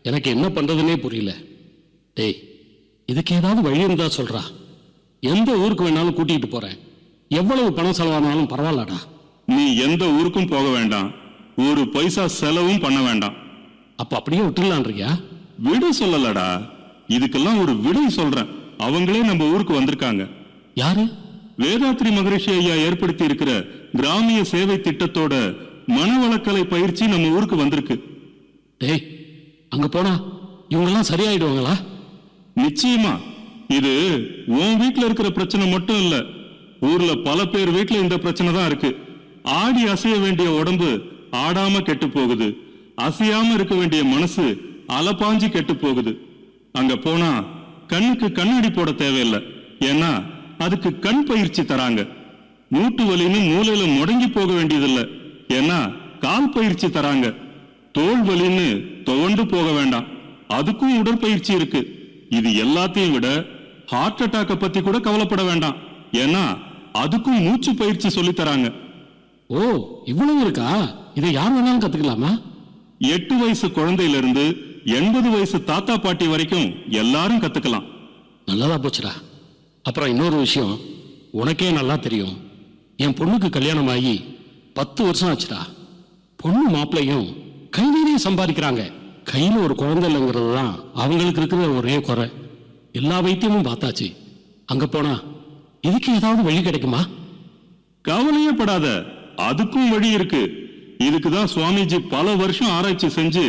எனக்கு என்ன பண்றதுன்னே புரியல. டேய், இதுக்கு ஏதாவது வழி இருந்தா சொல்றா. எந்த ஊருக்கு வேணாலும் கூட்டிட்டு போறேன். எவ்வளவு பணம் செலவானாலும் பரவாயில்லடா. நீ எந்த ஊருக்கும் போக வேண்டாம், ஒரு பைசா செலவும் பண்ண வேண்டாம். அப்ப அப்படியே விட்டுலான்றியா? விடு சொல்லலடா, இதுக்கெல்லாம் ஒரு விடை சொல்றேன். அவங்களே நம்ம ஊருக்கு வந்திருக்காங்க. யாரு? வேதாத்ரி மகரிஷி ஐயா ஏற்படுத்தி இருக்கிற கிராமிய சேவை திட்டத்தோட மனவளக்கலை பயிற்சி நம்ம ஊருக்கு வந்திருக்கு. டேய், அங்க போனா இவங்கெல்லாம் சரியாயிடுவாங்களா? நிச்சயமா. இது உன் வீட்டுல இருக்கிற பிரச்சனை மட்டும் இல்ல, ஊர்ல பல பேர் வீட்டுல இந்த பிரச்சனை தான் இருக்கு. ஆடி அசைய வேண்டிய உடம்பு ஆடாம கெட்டு போகுது, அசையாம இருக்க வேண்டிய மனசு அலப்பாஞ்சி கெட்டு போகுது. அங்க போனா கண்ணுக்கு கண்ணாடி போட தேவையில்லை, ஏன்னா அதுக்கு கண் பயிற்சி தராங்க. மூட்டு வலின்னு மூலையில முடங்கி போக வேண்டியதில்லை, ஏன்னா கால் பயிற்சி தராங்க. தோல் வலின்னு துவண்டு போக வேண்டாம், அதுக்கும் உடற்பயிற்சி இருக்கு. இது எல்லாத்தையும் விட ஹார்ட் அட்டாக்க பத்தி கூட கவலைப்பட வேண்டாம், ஏன்னா அதுக்கும் மூச்சு பயிற்சி சொல்லி தராங்க. ஓ, இவ்வளவு இருக்கா? இதை யார் வேணாலும் கத்துக்கலாமா? 8 வயசு குழந்தையில இருந்து 80 வயசு தாத்தா பாட்டி வரைக்கும் எல்லாரும் கத்துக்கலாம். நல்லதா போச்சுடா. அப்புறம் இன்னொரு விஷயம், உனக்கே நல்லா தெரியும், என் பொண்ணுக்கு கல்யாணம் ஆகி 10 வருஷம் ஆச்சுடா. பொண்ணு மாப்பிள்ளையும் கை நிறைய சம்பாதிக்கிறாங்க. கையில ஒரு குழந்தை இல்லைங்கிறது தான் அவங்களுக்கு இருக்கிற ஒரே குறை. எல்லா வைத்தியமும் பார்த்தாச்சு. அங்க போனா இதுக்கு ஏதாவது வழி கிடைக்குமா? கவலையே படாத, அதுக்கும் வழி இருக்கு. இதுக்குதான் சுவாமிஜி பல வருஷம் ஆராய்ச்சி செஞ்சு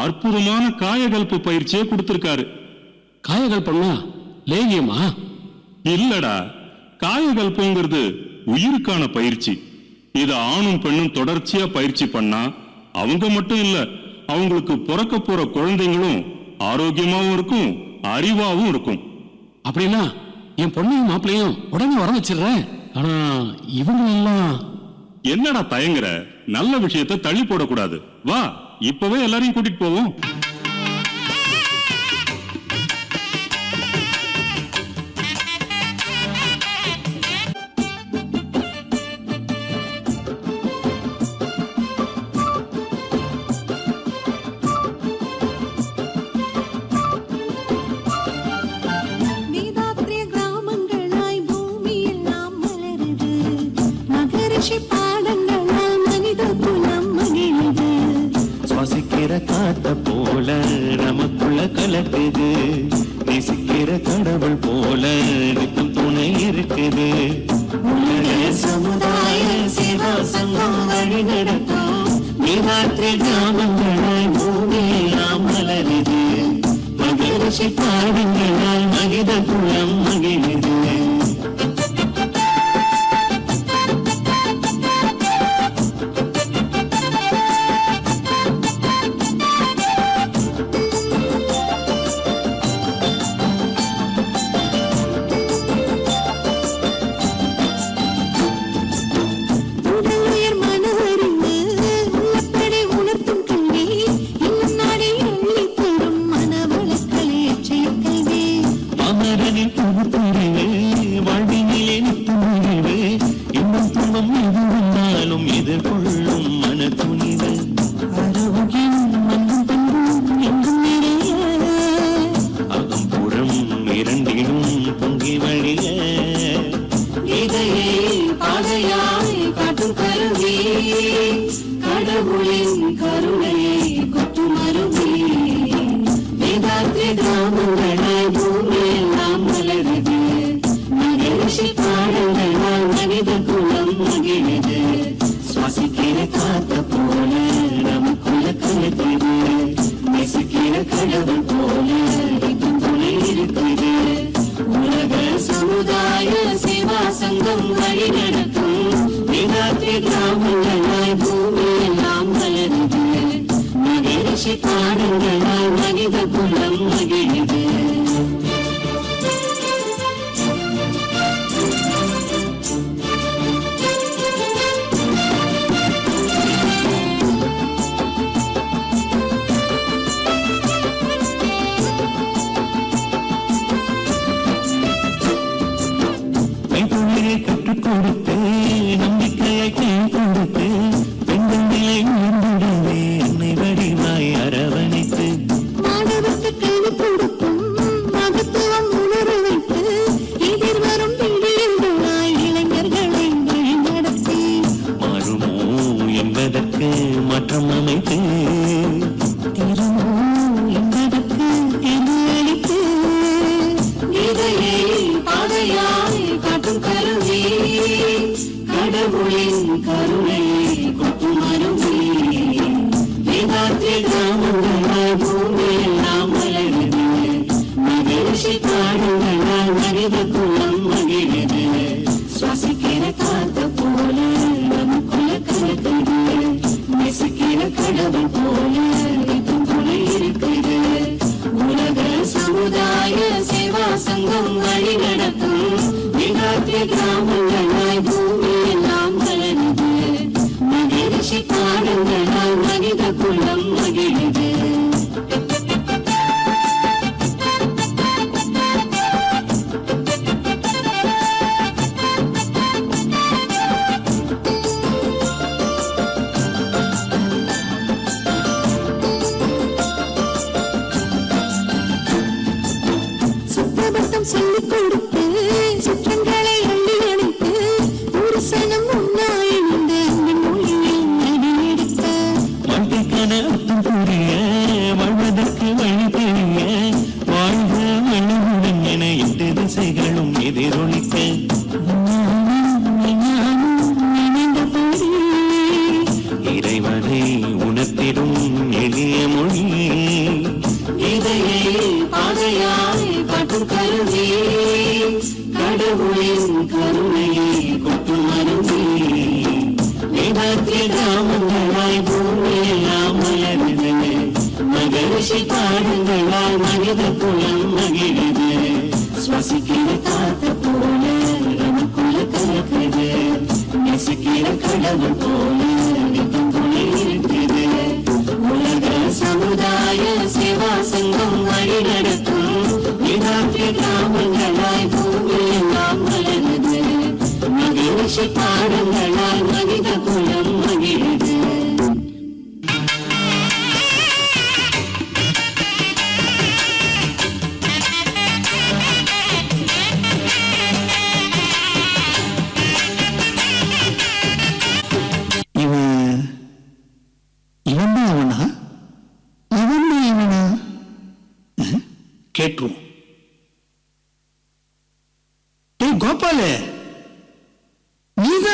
அற்புதமான காயகல்ப பயிற்சியை கொடுத்திருக்காரு. காயகல்பம்னா லேகியமா? இல்லடா, காயகல்பங்கிறது உயிருக்கான பயிற்சி. இத ஆணும் பெண்ணும் தொடர்ச்சியா பயிற்சி பண்ணா அவங்க மட்டும் இல்ல, அவங்களுக்கு பிறக்க போற குழந்தைங்களும் ஆரோக்கியமாவும் இருக்கும், அறிவாவும் இருக்கும். அப்படின்னா என் பொண்ணையும் மாப்பிள்ளையும் உடனே வர வச்சிடுறேன். ஆனா இவங்க எல்லாம் என்னடா தயங்குற? நல்ல விஷயத்தை தள்ளி போடக்கூடாது. வா, இப்பவே எல்லாரையும் கூட்டிட்டு போவோம். காத்த போல நமக்குள்ள கலக்குது, நேசிக்கிற கடவுள் போல நித்தம் துணை இருக்குது. உலக சமுதாய சேவா சங்கம் வழி நடத்தும் நீராற்று கிராமங்களாய் பூமியெல்லாம் மலருது மகிழ்ச்சி பாடங்களால் மகித குளம் மகிழுது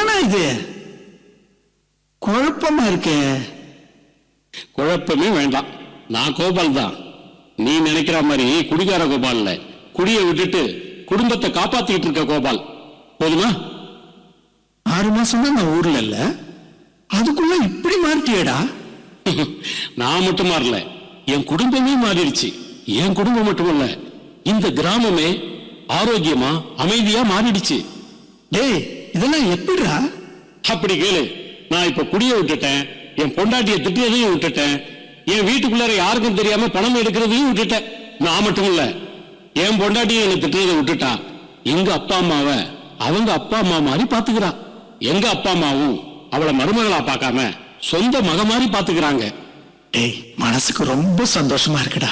என்னன்னா இது குழப்பமா இருக்கே. குழப்பமே வேண்டாம். நான் கோபால் தான். நீ நினைக்கிற மாதிரி குடிகார கோபால் இல்ல. குடியை விட்டுட்டு குடும்பத்தை காப்பாத்திட்டு இருக்க கோபால். போதுமா? 6 மாசம் தான் நான் ஊர்ல இல்ல, அதுக்குள்ள இப்படி மாறிட்டியேடா. நான் மட்டும் மாறல, என் குடும்பமே மாறிடுச்சு. என் குடும்பம் மட்டுமல்ல, இந்த கிராமமே ஆரோக்கியமா அமைதியா மாறிடுச்சு. டேய், இதெல்லாம் எப்படிடா? அப்படி கேளு. நான் இப்ப குடியை விட்டுட்டேன், என் பொண்டாட்டியை திட்டுறதையும் விட்டுட்டேன், என் வீட்டுக்குள்ளார யாருக்கும் தெரியாம பணம் எடுக்கிறதையும் விட்டுட்டேன். நான் மட்டும் இல்ல, என் பொண்டாட்டியை என்னை திட்டுறதை விட்டுட்டா. எங்க அப்பா அம்மாவை அவங்க அப்பா அம்மா மாதிரி பாத்துக்கிறா. எங்க அப்பா அம்மாவும் அவளை மருமகளா பார்க்காம சொந்த மக மாதிரி பாத்துக்கிறாங்க. டேய், மனசுக்கு ரொம்ப சந்தோஷமா இருக்குடா.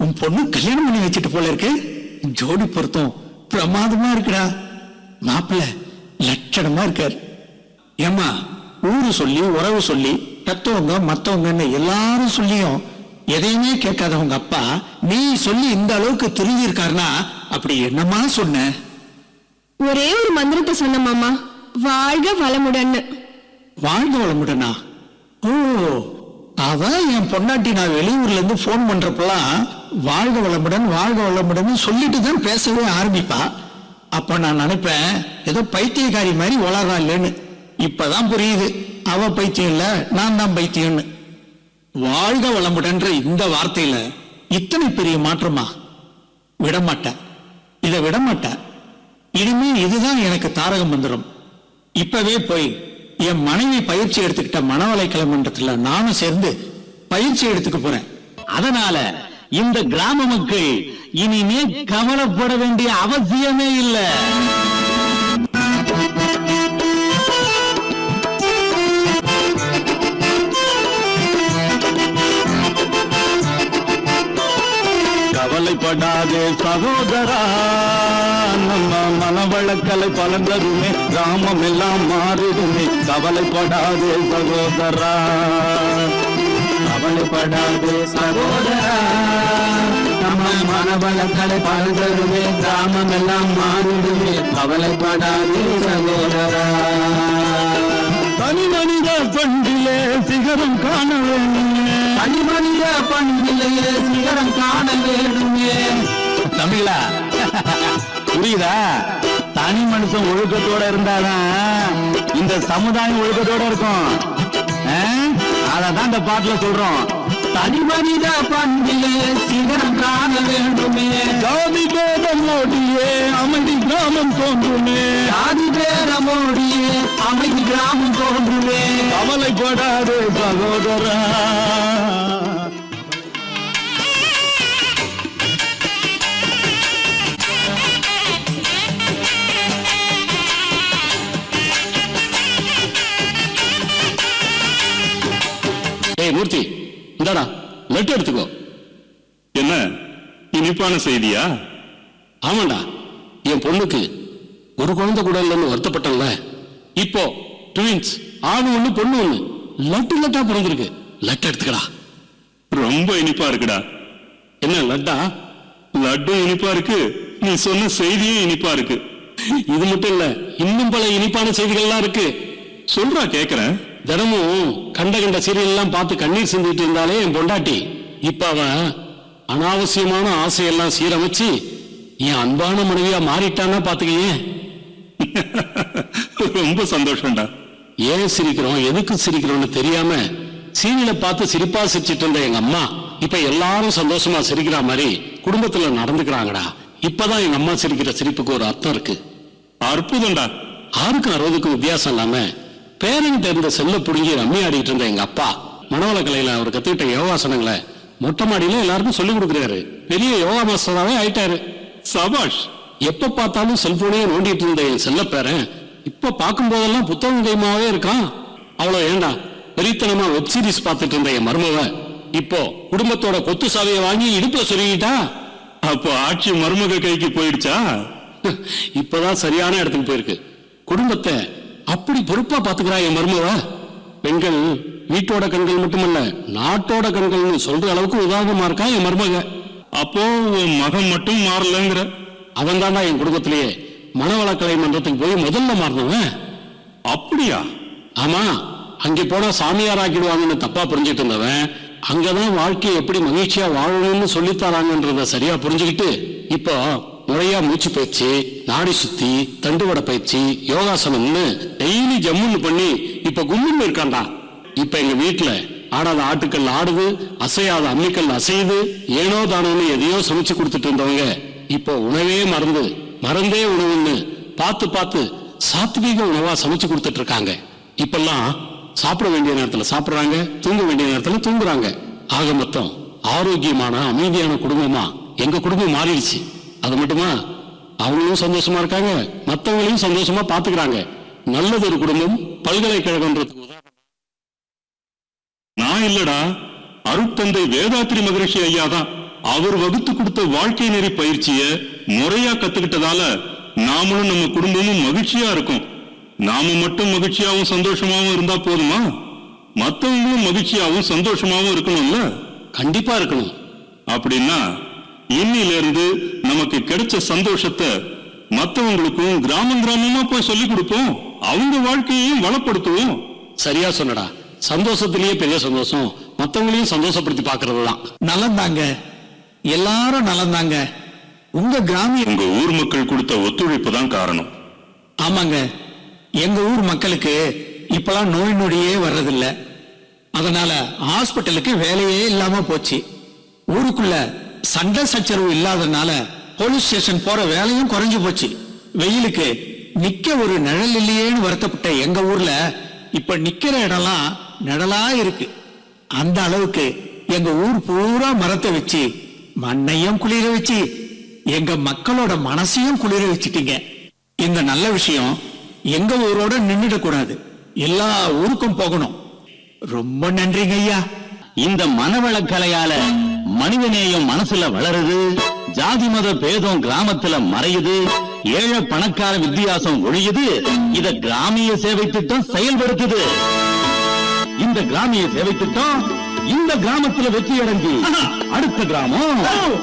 உன் பொண்ணு கல்யாணம் பண்ணி வச்சுட்டு போல இருக்கு. ஜோடி பொருத்தம் பிரமாதமா இருக்குடா. மாப்பிள்ள லட்சணமா இருக்காரு. ஏமா, ஊரு சொல்லி உறவு சொல்லி பெத்தவங்க மத்தவங்கன்னு எல்லாரும் சொல்லியும் எதையுமே கேட்காதவங்க அப்பா நீ சொல்லி இந்த அளவுக்கு திரும்பி இருக்காருன்னா அப்படி என்னமா சொன்ன? ஒரே ஒரு மந்திரத்தை சொன்ன மாமா, வாழ்க வளமுடன். வாழ்க வளமுடனா? ஓ, அதான் என் பொண்டாட்டி நான் வெளியூர்ல இருந்து போன் பண்றப்பெல்லாம் வாழ்க வளமுடன் வாழ்க வளமுடன் சொல்லிட்டு தான் பேசவே ஆரம்பிப்பா. அப்ப நான் நினைப்பேன் ஏதோ பைத்தியக்காரி மாதிரி வளரா இல்லைன்னு. இப்பதான் புரியுது, அவ பைத்தியம் இல்ல, நான் தான் பைத்தியம்னு. வாழ்க வளமுடன்ற இந்த வார்த்தையில இத்தனை பெரிய மாற்றமா? விடமாட்டேன், இதை விடமாட்டேன். இனிமே இதுதான் எனக்கு தாரக மந்திரம். இப்பவே போய் என் மனைவி பயிற்சி எடுத்துக்கிட்ட மனவளை கலைமன்றத்துல நானும் சேர்ந்து பயிற்சி எடுத்துக்க போறேன். அதனால இந்த கிராம மக்கள் இனிமே கவலைப்பட வேண்டிய அவசியமே இல்லை. கவலைப்படாதே சகோதரா, நம்ம மனவளக்கலை பலந்தருமே, கிராமம் எல்லாம் மாறிடுமே. கவலைப்படாதே சகோதரா, கவலைப்படாதே சகோதரா, நம்ம மனவளக்கலை பலந்தருமே, கிராமம் எல்லாம் மாறிடுமே. கவலைப்படாதே சகோதரா. தனி மனித பண்பிலே சிகரம் காண வேண்டுமே, தனி மனித பண்பிலே சிகரம் காண வேண்டுமே. தமிழா புரியுதா? தனி மனுஷன் ஒழுக்கத்தோட இருந்தாதான் இந்த சமுதாயம் ஒழுக்கத்தோட இருக்கும். அதான் இந்த பாட்டுல சொல்றோம். தனி மனித பண்பிலே சிகரம் காண வேண்டுமே, ஜாதி பேரமோடியே அமைதி கிராமம் தோன்றுமே, ஜாதி பேரமோடியே அமைதி கிராமம் தோன்றுமே. கவலைப்படாதே சகோதரா. மூர்த்தி, இந்தாடா லெட்டர் எடுத்துக்கோ. என்ன இனிப்பான செய்தியா? ஆமாண்டா, என் பொண்ணுக்கு ஒரு குழந்தை கூட இல்லைன்னு வருத்தப்பட்டல. இப்போ ட்வின்ஸ், ஆணு ஒண்ணு பொண்ணு ஒண்ணு, லட்டு லட்டா பிறந்திருக்கு. லட்டு எடுத்துக்கடா. ரொம்ப இனிப்பா இருக்குடா. என்ன லட்டா? லட்டு இனிப்பா இருக்கு, நீ சொன்ன செய்தியும் இனிப்பா இருக்கு. இது மட்டும் இல்ல, இன்னும் பல இனிப்பான செய்திகள்லாம் இருக்கு. சொல்றா, கேக்குறேன். தினமும் கண்ட கண்ட சீரியல் எல்லாம் பார்த்து கண்ணீர் சிந்திட்டு இருந்தாலே என் பொண்டாட்டி, இப்ப அவன் அனாவசியமான ஆசையெல்லாம் சீரமைச்சு என் அன்பான மனைவியா மாறிட்டான்னா பாத்துக்கீங்க. ரொம்ப சந்தோஷம்டா. ஏன் சிரிக்கிறோம், எதுக்கு சிரிக்கிறோம்னு தெரியாம சீரியலை பார்த்து சிரிப்பா சிரிச்சிட்டு இருந்த எங்க அம்மா இப்ப எல்லாரும் சந்தோஷமா சிரிக்கிற மாதிரி குடும்பத்துல நடந்துக்கிறாங்கடா. இப்பதான் எங்க அம்மா சிரிக்கிற சிரிப்புக்கு ஒரு அர்த்தம் இருக்கு. அற்புதம்டா. 6க்கும் 60க்கும் வித்தியாசம் இல்லாம பேரங்கிட்ட இருந்த செல்ல புடுங்கி ரம்மி ஆடிட்டு இருந்த எங்க அப்பா மனவள கலையில அவர் கத்துக்கிட்ட யோகாசனங்களை மொட்டை மாடியில எல்லாருக்கும் சொல்லி கொடுக்குறாரு. பெரிய யோகா மாஸ்டராவே ஆயிட்டாரு. சபாஷ். எப்ப பார்த்தாலும் செல்போனையே நோண்டிட்டு இருந்த என் செல்ல பேரன் இப்ப பார்க்கும் போதெல்லாம் புத்தகம் கைமாவே இருக்கான். அவ்வளவு ஏண்டா, பெரியத்தனமா வெப் சீரிஸ் பார்த்துட்டு இருந்த என் மருமவ இப்போ குடும்பத்தோட கொத்து சாவியை வாங்கி இடுப்புல சொல்லிக்கிட்டா. அப்போ ஆட்சி மருமக கைக்கு போயிடுச்சா? இப்பதான் சரியான இடத்துக்கு போயிருக்கு. குடும்பத்தை அப்படி பொறுப்பா பாத்துக்கிறா என் மருமவ. பெண்கள் வீட்டோட கண்கள் மட்டுமல்ல, நாட்டோட கண்கள்னு சொல்ற அளவுக்கு உதாரணமா இருக்கா என் மருமக. அப்போ மகன் மட்டும் மாறலங்கிற? அவன் தாண்டா என் குடும்பத்திலேயே மனவளக்கலை மன்றத்துக்கு போய் முதல்ல மாறினவன். அப்படியா? ஆமா, அங்க போனா சாமியார் ஆக்கிடுவாங்கன்னு தப்பா புரிஞ்சுட்டு இருந்தவன் அங்கதான் வாழ்க்கையை எப்படி மகிழ்ச்சியா வாழணும்னு சொல்லித்தராங்கன்றத சரியா புரிஞ்சுக்கிட்டு இப்போ முறையா மூச்சு பயிற்சி, நாடி சுத்தி, தண்டுவட பயிற்சி, யோகாசனம்னு டெய்லி ஜம்முன்னு பண்ணி இப்ப கும்முன்னு இருக்காண்டா. இப்ப எங்க வீட்டுல ஆடாத ஆட்டுக்கல் ஆடுது, அசையாத அம்மிக்கல் அசையுது, ஏனோ தானோன்னு எதையோ சமைச்சு கொடுத்துட்டு இருந்தவங்க இப்போ உணவே மறந்தே உணவுன்னு பார்த்து பார்த்து சாத்வீக உணவா சமைச்சு கொடுத்துட்டு இருக்காங்க. இப்பெல்லாம் சாப்பிட வேண்டிய நேரத்துல சாப்பிடுறாங்க, தூங்க வேண்டிய நேரத்துல தூங்குறாங்க. ஆக மொத்தம் ஆரோக்கியமான அமைதியான குடும்பமா எங்க குடும்பம் மாறிடுச்சு. அது மட்டுமா, அவங்களும் சந்தோஷமா இருக்காங்க, மற்றவங்களையும் சந்தோஷமா பாத்துக்கிறாங்க. நல்லது ஒரு குடும்பம் பல்கலைக்கழகம்ன்றதுக்கு நான் இல்லடா, அருட்தந்தை வேதாத்ரி மகரிஷி ஐயா தான். அவர் வகுத்து கொடுத்த வாழ்க்கை நெறி பயிற்சிய முறையா கத்துக்கிட்டதால நாமளும் நம்ம குடும்பமும் மகிழ்ச்சியா இருக்கும். நாம மட்டும் மகிழ்ச்சியாவும் சந்தோஷமாவும் இருந்தா போதுமா? மற்றவங்களும் மகிழ்ச்சியாவும் சந்தோஷமாவும் இருக்கணும்ல? கண்டிப்பா இருக்கணும். அப்படின்னா இன்னில இருந்து நமக்கு கிடைச்ச சந்தோஷத்தை மற்றவங்களுக்கும் கிராமமா போய் சொல்லி கொடுப்போம், அவங்க வாழ்க்கையையும் வளப்படுத்துவோம். சரியா சொன்னடா. சந்தோஷத்திலேயே பெரிய சந்தோஷம் மற்றவங்களையும் சந்தோஷப்படுத்தி பாக்குறதுதான். நலந்தாங்க, எல்லாரும் நலந்தாங்க. உங்க கிராமிய உங்க ஊர் மக்கள் கொடுத்த ஒத்துழைப்பு தான் காரணம். ஆமாங்க, எங்க ஊர் மக்களுக்கு இப்பெல்லாம் நோய் நொடியே வர்றதில்ல. அதனால ஹாஸ்பிட்டலுக்கு வேலையே இல்லாம போச்சு. ஊருக்குள்ள சண்டை சச்சரவு இல்லாதனால போலீஸ் ஸ்டேஷன் போற வேலையும் குறைஞ்சு போச்சு. வெயிலுக்கு நிக்க ஒரு நிழல் இல்லையேன்னு வருத்தப்பட்ட எங்க ஊர்ல இப்ப நிக்கிற இடம்லாம் நிழலா இருக்கு. அந்த அளவுக்கு எங்க ஊர் பூரா மரத்தை வச்சு மண்ணையும் குளிர வச்சு எங்க மக்களோட மனசையும் குளிர வச்சுட்டீங்க. இந்த நல்ல விஷயம் எங்க ஊரோட நின்றுடக்கூடாது, எல்லா ஊருக்கும் போகணும். ரொம்ப நன்றிங்க ஐயா. இந்த மனவளக்கலையால மனிதநேயம் மனசுல வளருது, ஜாதி மத பேதம் கிராமத்துல மறையுது, ஏழை பணக்கார வித்தியாசம் ஒழியுது. இத கிராமிய சேவை திட்டம் செயல்படுத்துது. இந்த கிராமிய சேவை திட்டம் இந்த கிராமத்துல வெற்றி அடைஞ்சு அடுத்த கிராமம்,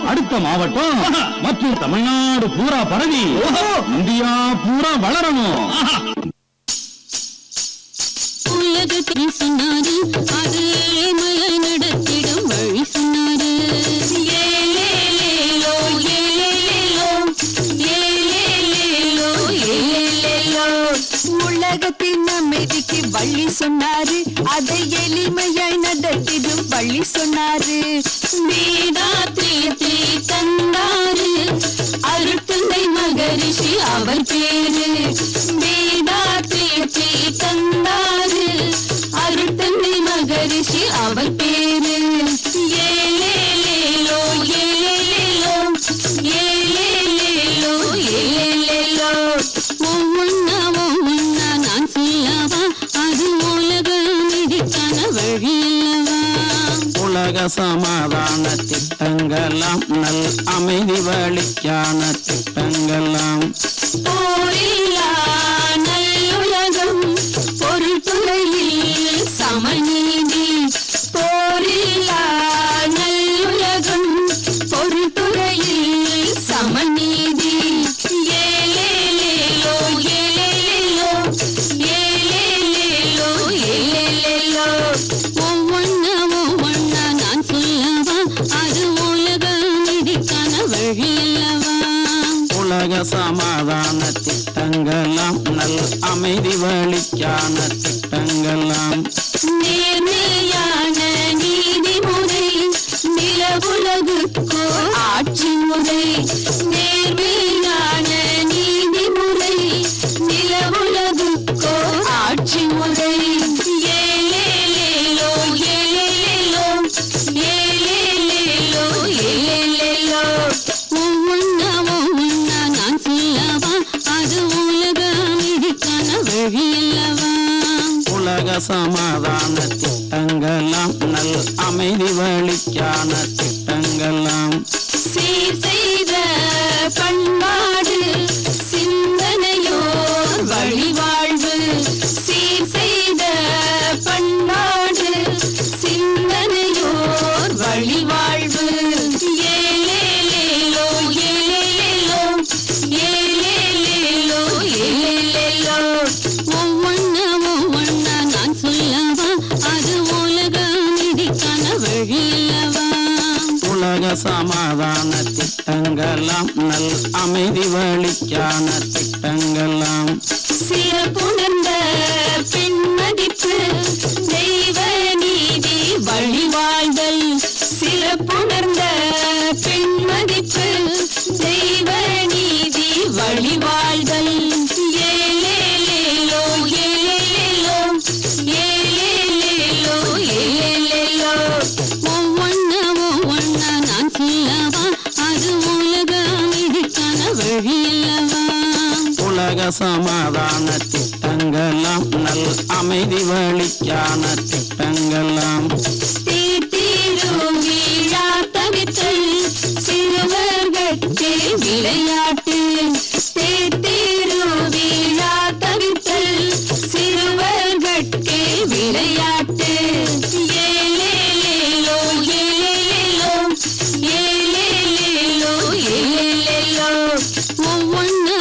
அடுத்த மாவட்டம் மற்றும் தமிழ்நாடு பூரா பரவி இந்தியா பூரா வளரணும். உலகத்தில் சொன்னாரு, அது ஏழைமையை நடத்திடும் வழி சொன்னாரு. ஏலேலேலோ, ஏலேலேலோ, ஏலேலேலோ, ஏலேலேலோ. உலகத்தின் அமைதிக்கு வழி சொன்னாரு, அதை எளிமையாய் நடத்திடும் வழி சொன்னாரு. வேதாத்ரி தந்தாரு, அருட்தந்தை மகரிஷி அவர் பேரு. வேதாத்ரி தந்தாரு, அருட்தந்தை மகரிஷி அவர் பேரு. ஏலேலேலோ, ஏலேலேலோ, ஏலேலேலோ, ஏலேலேலோ. ஒவ்வொன்னா நான் சொல்லவா, அது உலக நிதிக்கான வழி அல்லவா? உலக சமாதான திட்டங்களாம், நல் அமைதி வழிக்கான திட்டங்களாம். போரில்லா நல்லுலகம், பொருள் துறையில் சமநீதி. போரில்லா நல்லுலகம், பொருள் துறையில் சமநீதி. ஏலேலேலோ, ஏலேலேலோ, ஏலேலேலோ, ஏலேலேலோ. ஒவ்வொன்னா நான் சொல்லவா, அது உலக நிதிக்கான வழி அல்லவா? உலக சமாதான திட்டங்களாம், நல் அமைதி வழிக்கான திட்டங்களாம். நேர்மையான நீதிமுறை, நிலவுலகுக்கோ ஆட்சி முறை. நேர்மையான நீதிமுறை, நிலவுலகுக்கோ ஆட்சி முறை. ஏலேலேலோ, ஏலேலேலோ, ஏலேலேலோ, ஏலேலேலோ. ஒவ்வொன்னா நான் சொல்லவா, அது உலக நிதிக்கான வழி அல்லவா? உலக சமாதான திட்டங்களாம், நல் அமைதி வழிக்கான திட்டங்களாம். சீர் செய்த பண்பாடு, சிந்தனையோர் வழிவாழ்வு. சீர் செய்த பண்பாடு, சிந்தனையோர் வழிவாழ்வு. ஏலேலேலோ, ஏலேலேலோ, ஏலேலேலோ, ஏலேலேலோ. ஒவ்வொன்னா சமாதான திட்டங்களாம் நல் அமைதி வழிக்கான திட்டங்களாம் சிறப்புணர்ந்த பெண் மதிப்பு தெய்வ நீதி வழிவாழ்தல் சிறப்புணர்ந்த பெண் மதிப்பு தெய்வ நீதி வழிவாழ்தல் ஏலேலேலோ ஏலேலேலோ ஏலேலேலோ ஏலேலேலோ ஒவ்வொன்னா நான் சொல்லவா அது உலக அமைதிக்கான வழியல்லவா உலக சமாதான திட்டங்களாம் நல் அமைதி வழிக்கான திட்டங்களாம் விழா தவித்தல் சிறுவர்கட்கே விளையாட்டு விழா தவித்தல் சிறுவர்கட்கே விளையாட்டு ஏலேலேலோ ஏலேலேலோ ஏலேலேலோ ஏலேலேலோ ஒவ்வொன்னா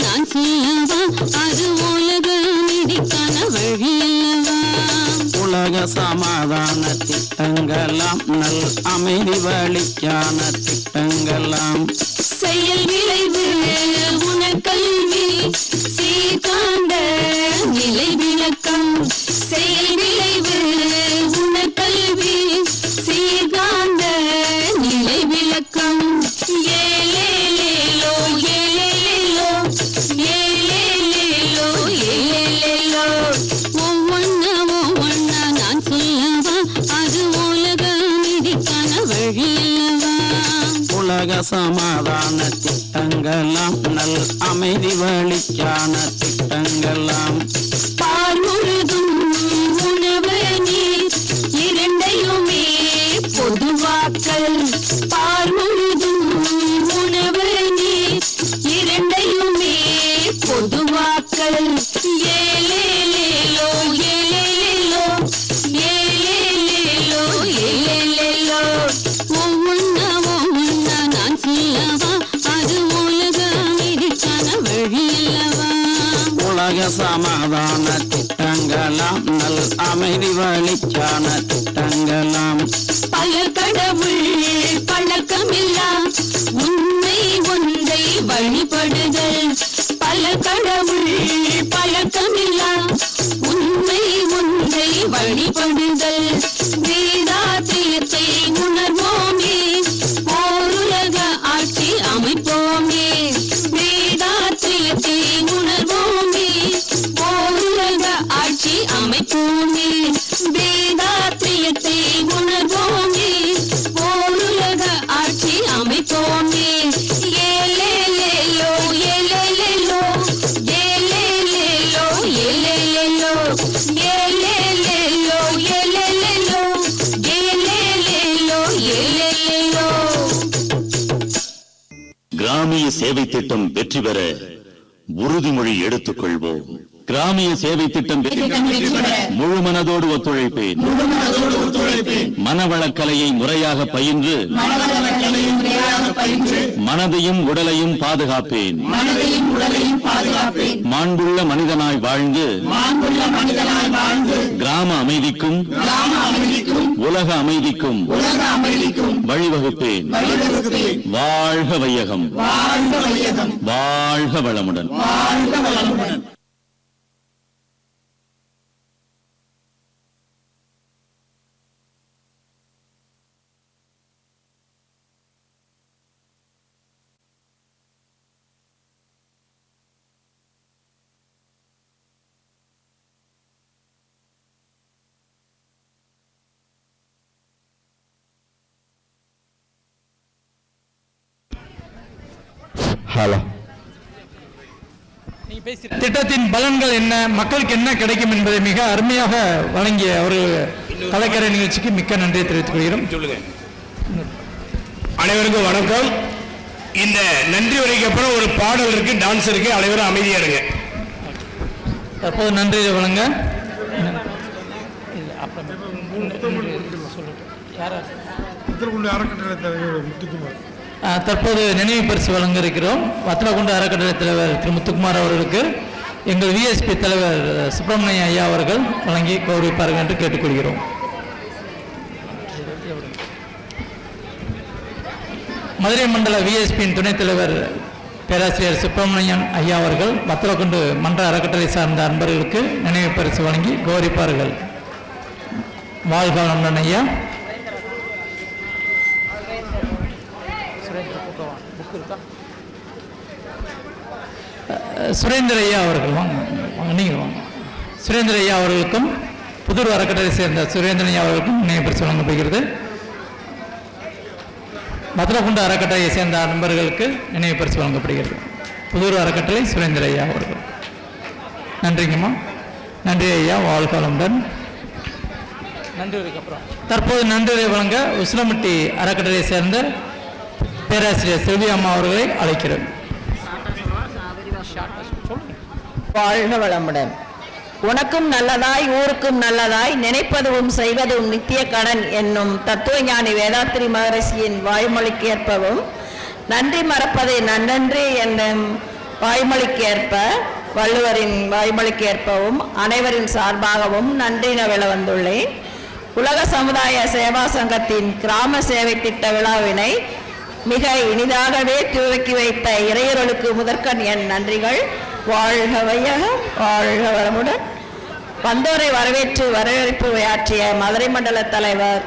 நான் சொல்லவா அது உலக நீதிக்கான வழியல்லவா உலக சமாதான திட்டங்களாம் நல் அமைதி வழிக்கான திட்டங்களாம் செயல் விளைவு உணர்கல்வி சீர்காந்த நிலை விளக்கம் செயல் விளைவு உணர்கல்வி சீர்காந்த நிலை விளக்கம் ஏலேலேலோ ஏலேலேலோ ஏலேலேலோ ஏலேலேலோ ஒவ்வொன்னா நான் சொல்லவா அது உலக நீதிக்கான வழியல்லவா உலக சமாதான திட்டங்களாம் நல் அமைதி வழிக்கான திட்டங்களாம் பால் முழுதும் உணவு நீர் இரண்டையுமே பொதுவாக்கல் பால் முழுதும் உணவு நீர் இரண்டையுமே பொதுவாக்கல் ஏலேலேலோ ஏலேலேலோ ஏலேலேலோ ஏலேலேலோ ஒவ்வொன்னா நான் சொல்லவா அது உலக அமைதிக்கான வழியல்லவா உலக சமாதான திட்டங்களாம் நல் அமைதி வழிக்கான திட்டங்களாம் பல கடவுள் பழக்கமில்லா உண்மை ஒன்றை வழிபடுதல் பல கடவுள் பழக்கமில்லா உண்மை ஒன்றை வழிபடுதல் வேதாத்தியத்தை உணர்வோமே ஓருலக ஆட்சி அமைப்போமே வேதாத்தியத்தை உணர்வோமே ஓருலக ஆட்சி அமைப்போமே வேதாத்தியத்தை உணர்வோமே ஓருலக ஆட்சி அமைப்போமே ஏலேலேலோ ஏலேலேலோ ஏலேலேலோ ஏலேலேலோ ஏலேலேலோ ஏலேலேலோ ஏலேலேலோ ஏலேலேலோ கிராமிய சேவை திட்டம் வெற்றி பெற உறுதிமொழி எடுத்துக் கொள்வோம். கிராமிய சேவை திட்டம் முழு மனதோடு ஒத்துழைப்பேன். மனவளக்கலையை முறையாக பயின்று மனதையும் உடலையும் பாதுகாப்பேன். மாண்புள்ள மனிதனாய் வாழ்ந்து கிராம அமைதிக்கும் உலக அமைதிக்கும் வழிவகுப்பேன். வாழ்க வையகம், வாழ்க வளமுடன். ஹலோ, திட்டத்தின் பலன்கள் என்ன, மக்களுக்கு என்ன கிடைக்கும் என்பதை மிக அருமையாக வழங்கிய ஒரு கலைக்கரை நிகழ்ச்சிக்கு மிக்க நன்றியை தெரிவித்துக் கொள்கிறோம். அனைவருக்கும் வணக்கம். இந்த நன்றி உரைக்கு அப்புறம் ஒரு பாடல் இருக்கு, டான்ஸ் இருக்கு. அனைவரும் அமைதியா இருங்க. தற்போது நன்றியை வழங்க தற்போது நினைவு பரிசு வழங்க இருக்கிறோம். வத்தலகுண்டு அறக்கட்டளை தலைவர் திரு முத்துக்குமார் அவர்களுக்கு எங்கள் விஎஸ்பி தலைவர் சுப்பிரமணிய ஐயா அவர்கள் வழங்கி கௌரவிப்பார்கள் என்று கேட்டுக்கொள்கிறோம். மதுரை மண்டல விஎஸ்பியின் துணைத் தலைவர் பேராசிரியர் சுப்பிரமணியன் ஐயா அவர்கள் வத்தலக்குண்டு மன்ற அறக்கட்டளை சார்ந்த அன்பர்களுக்கு நினைவு பரிசு வழங்கி கௌரவிப்பார்கள். வாழ்க வளமுடன் ஐயா. சுரேந்திர ஐயா அவர்கள் வாங்க, நீங்கள் வாங்க. சுரேந்திர ஐயா அவர்களுக்கும் புதூர் அறக்கட்டளை சேர்ந்த சுரேந்திரன் ஐயா அவர்களுக்கும் நினைவு பரிசு வழங்கப்படுகிறது. வத்தலக்குண்டு அறக்கட்டளையை சேர்ந்த நண்பர்களுக்கு நினைவு பரிசு வழங்கப்படுகிறது. புதூர் அறக்கட்டளை சுரேந்திர ஐயா அவர்கள். நன்றிங்கம்மா. நன்றி ஐயா. வாழ்க வளமுடன். நன்றிக்கு அப்புறம் தற்போது நன்றியை வழங்க உசிலம்பட்டி அறக்கட்டளையை சேர்ந்த பேராசிரியர் செல்வி அம்மா அவர்களை அழைக்கிறேன். வாழ்க வளமுடன். உனக்கும் நல்லதாய் ஊருக்கும் நல்லதாய் நினைப்பதும் செய்வதும் நித்திய கடன் என்னும் தத்துவ ஞானி வேதாத்திரி மகரிஷியின் வாய்மொழிக்கு ஏற்பவும் நன்றி மறப்பதை நன்றி என்னும் வாய்மொழிக்கு ஏற்ப வள்ளுவரின் வாய்மொழிக்கு ஏற்பவும் அனைவரின் சார்பாகவும் நன்றி நவிழ வந்துள்ளேன். உலக சமுதாய சேவா சங்கத்தின் கிராம சேவை திட்ட விழாவினை மிக இனிதாகவே துவக்கி வைத்த இறையர்களுக்கு முதற்கண் என் நன்றிகள். வாழ்க வையகம், வாழ்க வளமுடன். வந்தோரை வரவேற்று வரவேற்பு ஆற்றிய மதுரை மண்டல தலைவர்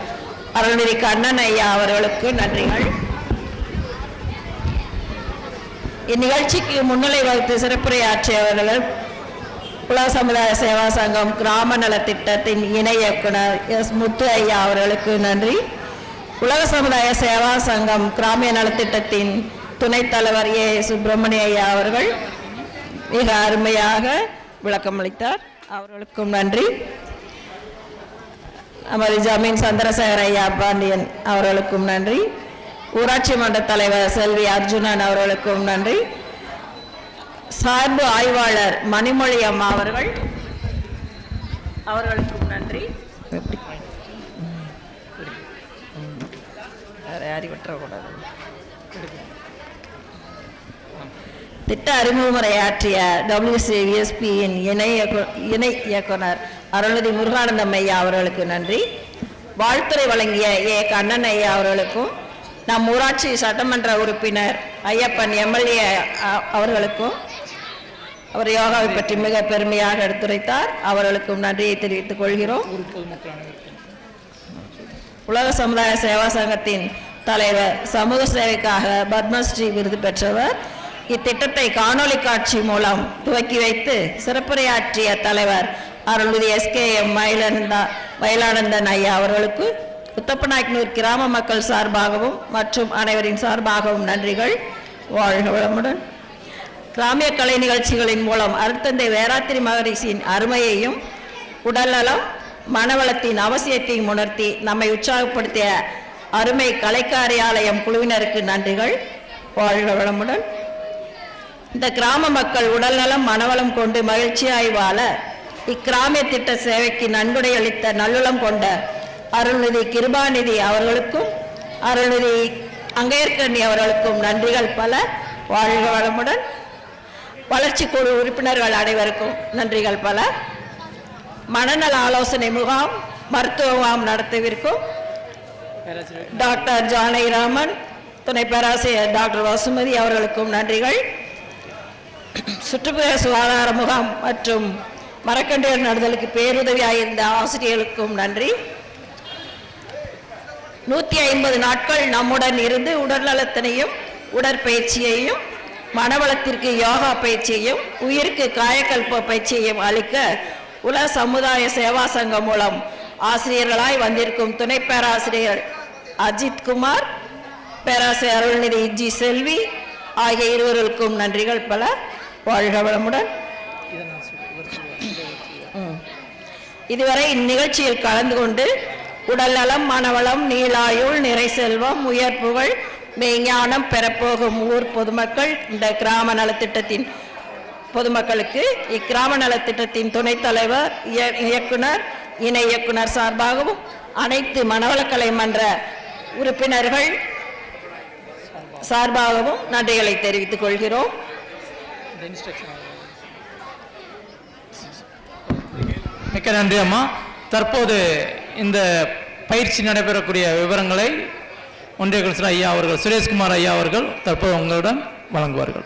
அருள்மிகு கண்ணன் ஐயா அவர்களுக்கு நன்றிகள். இந்நிகழ்ச்சிக்கு முன்னிலை வகுத்து சிறப்புரையாற்றியவர்கள் உலக சமுதாய சேவா சங்கம் கிராம நலத்திட்டத்தின் இணை இயக்குனர் எஸ் முத்து ஐயா அவர்களுக்கு நன்றி. உலக சமுதாய சேவா சங்கம் கிராமிய நலத்திட்டத்தின் துணைத் தலைவர் ஏ சுப்பிரமணிய ஐயா அவர்கள் மிக அருமையாக விளக்கமளித்தார். அவர்களுக்கும் நன்றி. நமது ஜமீன் சந்திரசேகர ஐயா பாண்டியன் அவர்களுக்கும் நன்றி. ஊராட்சி மன்ற தலைவர் செல்வி அர்ஜுனன் அவர்களுக்கும் நன்றி. சார்பு ஆய்வாளர் மணிமொழி அம்மா அவர்களுக்கும் நன்றி. அறிவற்றக்கூடாது. திட்ட அறிமுகமுறையாற்றிய WCVSPயின் இணை இயக்குனர் அருள்நிதி முருகானந்தம் ஐயா அவர்களுக்கு நன்றி. வாழ்த்துறை வழங்கிய ஏ கண்ணன் ஐயா அவர்களுக்கும் நம் ஊராட்சி சட்டமன்ற உறுப்பினர் ஐயப்பன் MLA அவர்களுக்கும் அவர் யோகாவை பற்றி மிக பெருமையாக எடுத்துரைத்தார். அவர்களுக்கும் நன்றியை தெரிவித்துக் கொள்கிறோம். உலக சமுதாய சேவா சங்கத்தின் தலைவர் சமூக சேவைக்காக பத்மஸ்ரீ விருது பெற்றவர். இத்திட்டத்தை காணொலி காட்சி மூலம் துவக்கி வைத்து சிறப்புரையாற்றிய தலைவர் அருள்மிகு SKM மயிலானந்தன் ஐயா அவர்களுக்கு உத்தப்பநாயக்கனூர் கிராம மக்கள் சார்பாகவும் மற்றும் அனைவரின் சார்பாகவும் நன்றிகள். வாழ்க வளமுடன். கிராமிய கலை நிகழ்ச்சிகளின் மூலம் அருட்தந்தை வேதாத்திரி மகரிஷியின் அருமையையும் உடல்நலம் மனவளத்தின் அவசியத்தையும் உணர்த்தி நம்மை உற்சாகப்படுத்திய அருமை கலைக்காரியாலயம் குழுவினருக்கு நன்றிகள். வாழ்க வளமுடன். இந்த கிராம மக்கள் உடல்நலம் மனவளம் கொண்டு மகிழ்ச்சியாய் வாழ இக்கிராமிய திட்ட சேவைக்கு நன்கொடை அளித்த நல்லுளம் கொண்ட அருள்நிதி கிருபாநிதி அவர்களுக்கும் அருள்நிதி அங்கையர்கண்ணி அவர்களுக்கும் நன்றிகள் பல. வாழ்க வளமுடன். வளர்ச்சி குழு உறுப்பினர்கள் அனைவருக்கும் நன்றிகள் பல. மனநல ஆலோசனை முகாம் மருத்துவ முகாம் நடத்தவிருக்கும் டாக்டர் ஜானகிராமன் துணை பேராசிரியர் டாக்டர் வசுமதி அவர்களுக்கும் நன்றிகள். சுற்றுப்புற சுகாதார முகாம் மற்றும் மரக்கன்றுகள் நடுதலுக்கு பேருதவியாயிருந்த ஆசிரியர்களுக்கும் நன்றி. 150 நாட்கள் நம்முடன் இருந்து உடல்நலத்தினையும் உடற்பயிற்சியையும் மனவளத்திற்கு யோகா பயிற்சியையும் உயிருக்கு காயக்கல்ப பயிற்சியையும் அளிக்க உலக சமுதாய சேவா சங்கம் மூலம் ஆசிரியர்களாய் வந்திருக்கும் துணை பேராசிரியர் அஜித் குமார், பேராசிரியர் அருள்நிதி ஜி செல்வி ஆகிய இருவருக்கும் நன்றிகள் பல. வாழ்க வளமுடன். இதுவரை இந்நிகழ்ச்சியில் கலந்து கொண்டு உடல்நலம் மனவளம் நீளாயுள் நிறை செல்வம் உயர் புகழ் மெய்ஞானம் பெறப்போகும் ஊர் பொதுமக்கள் இந்த கிராம நலத்திட்டத்தின் பொதுமக்களுக்கு இக்கிராம நலத்திட்டத்தின் துணைத் தலைவர் இயக்குனர் இணை இயக்குனர் சார்பாகவும் அனைத்து மனவளக்கலை மன்ற உறுப்பினர்கள் சார்பாகவும் நன்றிகளை தெரிவித்துக் கொள்கிறோம். மிக்க நன்றி அம்மா. தற்போது இந்த பயிற்சி நடைபெறக்கூடிய விவரங்களை ஒன்றிய கவுன்சிலர் ஐயா அவர்கள் சுரேஷ்குமார் ஐயா அவர்கள் தற்போது உங்களுடன் வழங்குவார்கள்.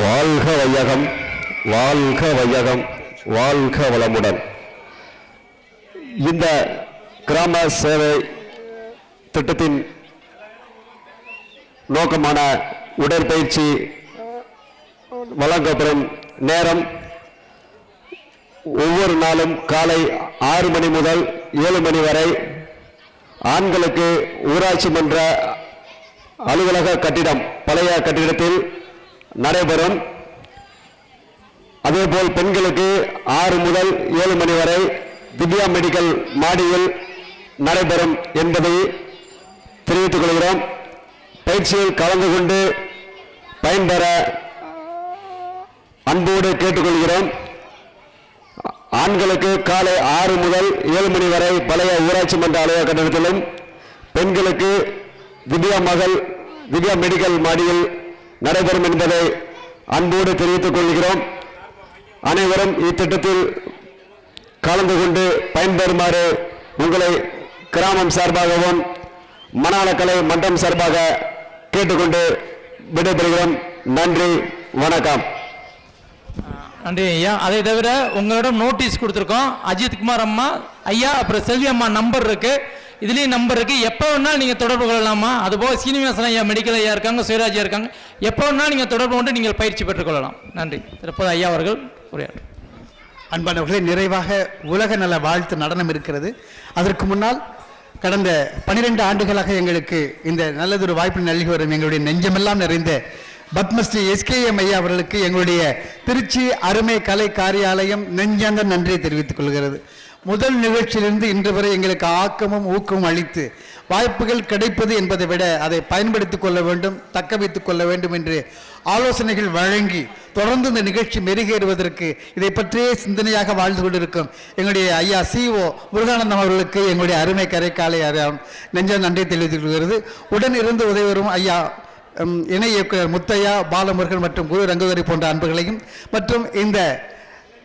வாழ்க வையகம், வாழ்க வையகம், வாழ்க வளமுடன். இந்த கிராம சேவை திட்டத்தின் நோக்கமான உடற்பயிற்சி வழங்கப்படும் நேரம் ஒவ்வொரு நாளும் காலை 6 மணி முதல் 7 மணி வரை ஆண்களுக்கு ஊராட்சி மன்ற அலுவலக கட்டிடம் பழைய கட்டிடத்தில் நடைபெறும். அதேபோல் பெண்களுக்கு 6 முதல் 7 மணி வரை திவ்யா மெடிக்கல் மாடியில் நடைபெறும் என்பதை தெரிவித்துக் கொள்கிறோம். பயிற்சியில் கலந்து கொண்டு பயன்பெற அன்போடு கேட்டுக்கொள்கிறோம். ஆண்களுக்கு காலை 6 முதல் 7 மணி வரை பழைய ஊராட்சி மன்ற அலுவலக கட்டிடத்திலும், பெண்களுக்கு திவ்யா மெடிக்கல் மாடியில் நடைபெறும் என்பதை அன்போடு தெரிவித்துக் கொள்கிறோம். அனைவரும் இத்திட்டத்தில் கலந்து கொண்டு பயன்பெறுமாறு உங்களை கிராமம் சார்பாகவும் மணாலக்கலை மன்றம் சார்பாக கேட்டுக்கொண்டு விடைபெறுகிறோம். நன்றி, வணக்கம். நன்றி ஐயா. அதை தவிர உங்களிடம் நோட்டீஸ் கொடுத்துருக்கோம். அஜித்குமார் அம்மா ஐயா அப்புறம் செல்வி அம்மா நம்பர் இருக்கு, இதுலேயும் நம்பர் இருக்கு. எப்போ வேணாலும் நீங்கள் தொடர்பு கொள்ளலாமா. அதுபோக சீனிவாசன் ஐயா மெடிக்கல் ஐயா இருக்காங்க, சுயராஜ்யா இருக்காங்க. எப்போ வேணாலும் நீங்கள் தொடர்பு கொண்டு நீங்கள் பயிற்சி பெற்றுக்கொள்ளலாம். நன்றி. தற்போது ஐயா அவர்கள் உரையாடு. அன்பானவர்களே, நிறைவாக உலக நல வாழ்த்து நடனம் இருக்கிறது. அதற்கு முன்னால் கடந்த 12 ஆண்டுகளாக எங்களுக்கு இந்த நல்லதொரு வாய்ப்பு நல்கி வரும் எங்களுடைய நெஞ்சமெல்லாம் நிறைந்த பத்மஸ்ரீ SKM ஐயா அவர்களுக்கு எங்களுடைய திருச்சி அருமை கலை காரியாலயம் நெஞ்சார்ந்த நன்றியை தெரிவித்துக் கொள்கிறது. முதல் நிகழ்ச்சியிலிருந்து இன்று வரை எங்களுக்கு ஆக்கமும் ஊக்கமும் அளித்து வாய்ப்புகள் கிடைப்பது என்பதை விட அதை பயன்படுத்திக் கொள்ள வேண்டும், தக்க வைத்துக் கொள்ள வேண்டும் என்று ஆலோசனைகள் வழங்கி தொடர்ந்து இந்த நிகழ்ச்சி மெருகேறுவதற்கு இதை பற்றியே சிந்தனையாக வாழ்ந்து கொண்டிருக்கும் எங்களுடைய ஐயா CO முருகானந்தம் அவர்களுக்கு எங்களுடைய அருமை கரைக்காலை நெஞ்ச நன்றி தெரிவித்துக் கொள்கிறது. உடன் இருந்து உதவி வரும் ஐயா இணை இயக்குனர் முத்தையா, பாலமுருகன் மற்றும் குரு ரங்கதுரை போன்ற அன்பர்களையும் மற்றும் இந்த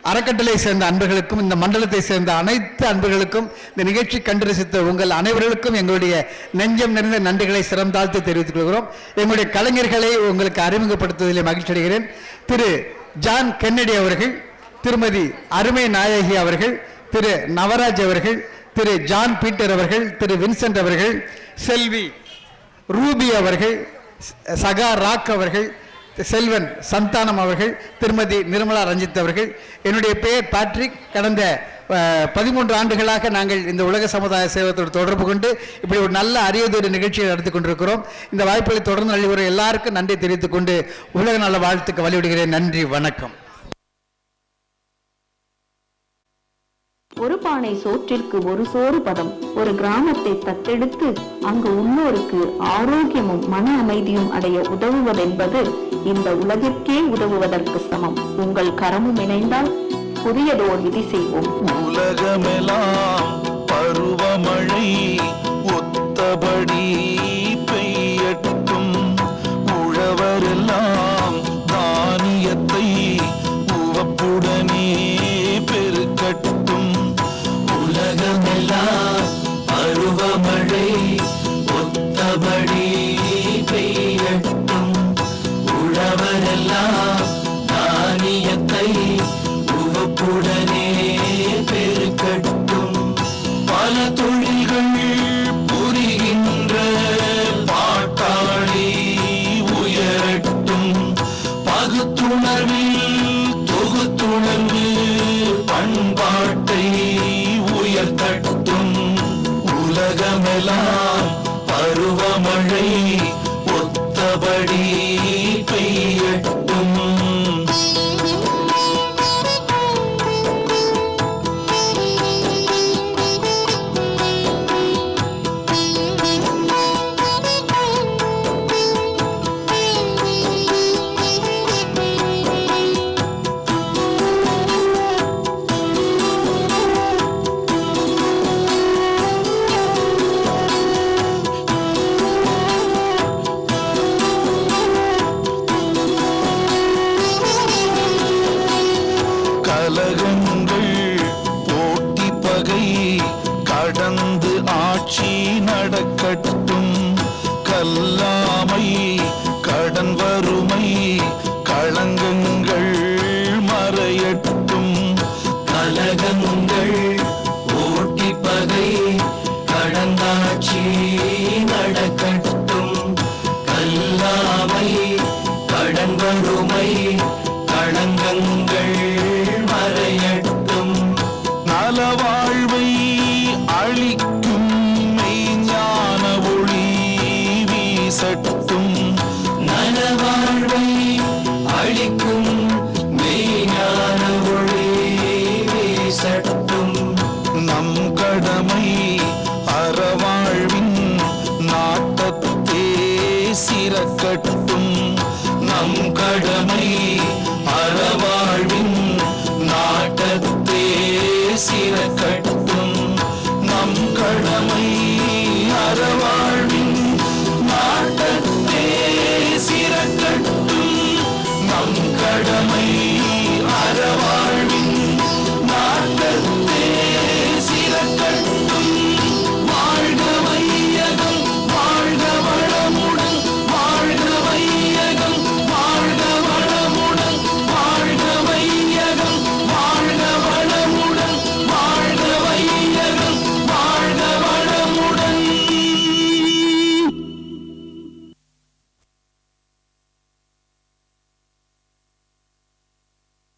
அறக்கட்டளை சேர்ந்த அன்பர்களுக்கும் இந்த மண்டலத்தை சேர்ந்த அனைத்து அன்பர்களுக்கும் இந்த நிகழ்ச்சி கண்டு ரசித்த உங்கள் அனைவர்களுக்கும் எங்களுடைய நெஞ்சம் நிறைந்த நன்றிகளை சிறந்தாழ்த்து தெரிவித்துக் கொள்கிறோம். எங்களுடைய கலைஞர்களை உங்களுக்கு அறிமுகப்படுத்துவதில் மகிழ்ச்சி அடைகிறேன். திரு ஜான் கென்னடி அவர்கள், திருமதி அருமை நாயகி அவர்கள், திரு நவராஜ் அவர்கள், திரு ஜான் பீட்டர் அவர்கள், திரு வின்சென்ட் அவர்கள், செல்வி ரூபி அவர்கள், சகா ராக் அவர்கள், செல்வன் சந்தானம் அவர்கள், திருமதி நிர்மலா ரஞ்சித் அவர்கள். என்னுடைய பெயர் பேட்ரிக். கடந்த 13 ஆண்டுகளாக நாங்கள் இந்த உலக சமுதாய சேவத்தோடு தொடர்பு கொண்டு இப்படி ஒரு நல்ல அரியதொரு நிகழ்ச்சியை நடத்தி கொண்டிருக்கிறோம். இந்த வாய்ப்புகளை தொடர்ந்து நல்கி வரும் எல்லாருக்கும் நன்றி தெரிவித்துக் கொண்டு உலக நல வாழ்த்துக்கு வழிவிடுகிறேன். நன்றி, வணக்கம். ஒரு பானை சோற்றிற்கு ஒரு சோறு பதம். ஒரு கிராமத்தை தத்தெடுத்து அங்கு உள்ளோருக்கு ஆரோக்கியமும் மன அமைதியும் அடைய உதவுவதென்பது இந்த உலகிற்கே உதவுவதற்கு சமம். உங்கள் கரமும் இணைந்தால் புதியதோர் விதி செய்வோம். உலகமெல்லாம் பருவமழை ஒத்தபடி பெய்யட்டும். உழவரெல்லாம் தானியத்தை உவப்புடனே பெருக்கட்டும். உலகமெல்லாம் பருவமழை ஒத்தபடி பெய்யட்டும். உழவரெல்லாம் தானியத்தை உவப்புடனே பெருக்கட்டும். பல தொழில்கள் புரிகின்ற பாட்டாளி உயரட்டும். பகுத்துணர்வில் தொகுத்துணர்வு பண்பாட்டை உயர்த்தட்டும். உலகமெல்லாம் பருவமழை ஒத்தபடி பெய்யட்டும். நீ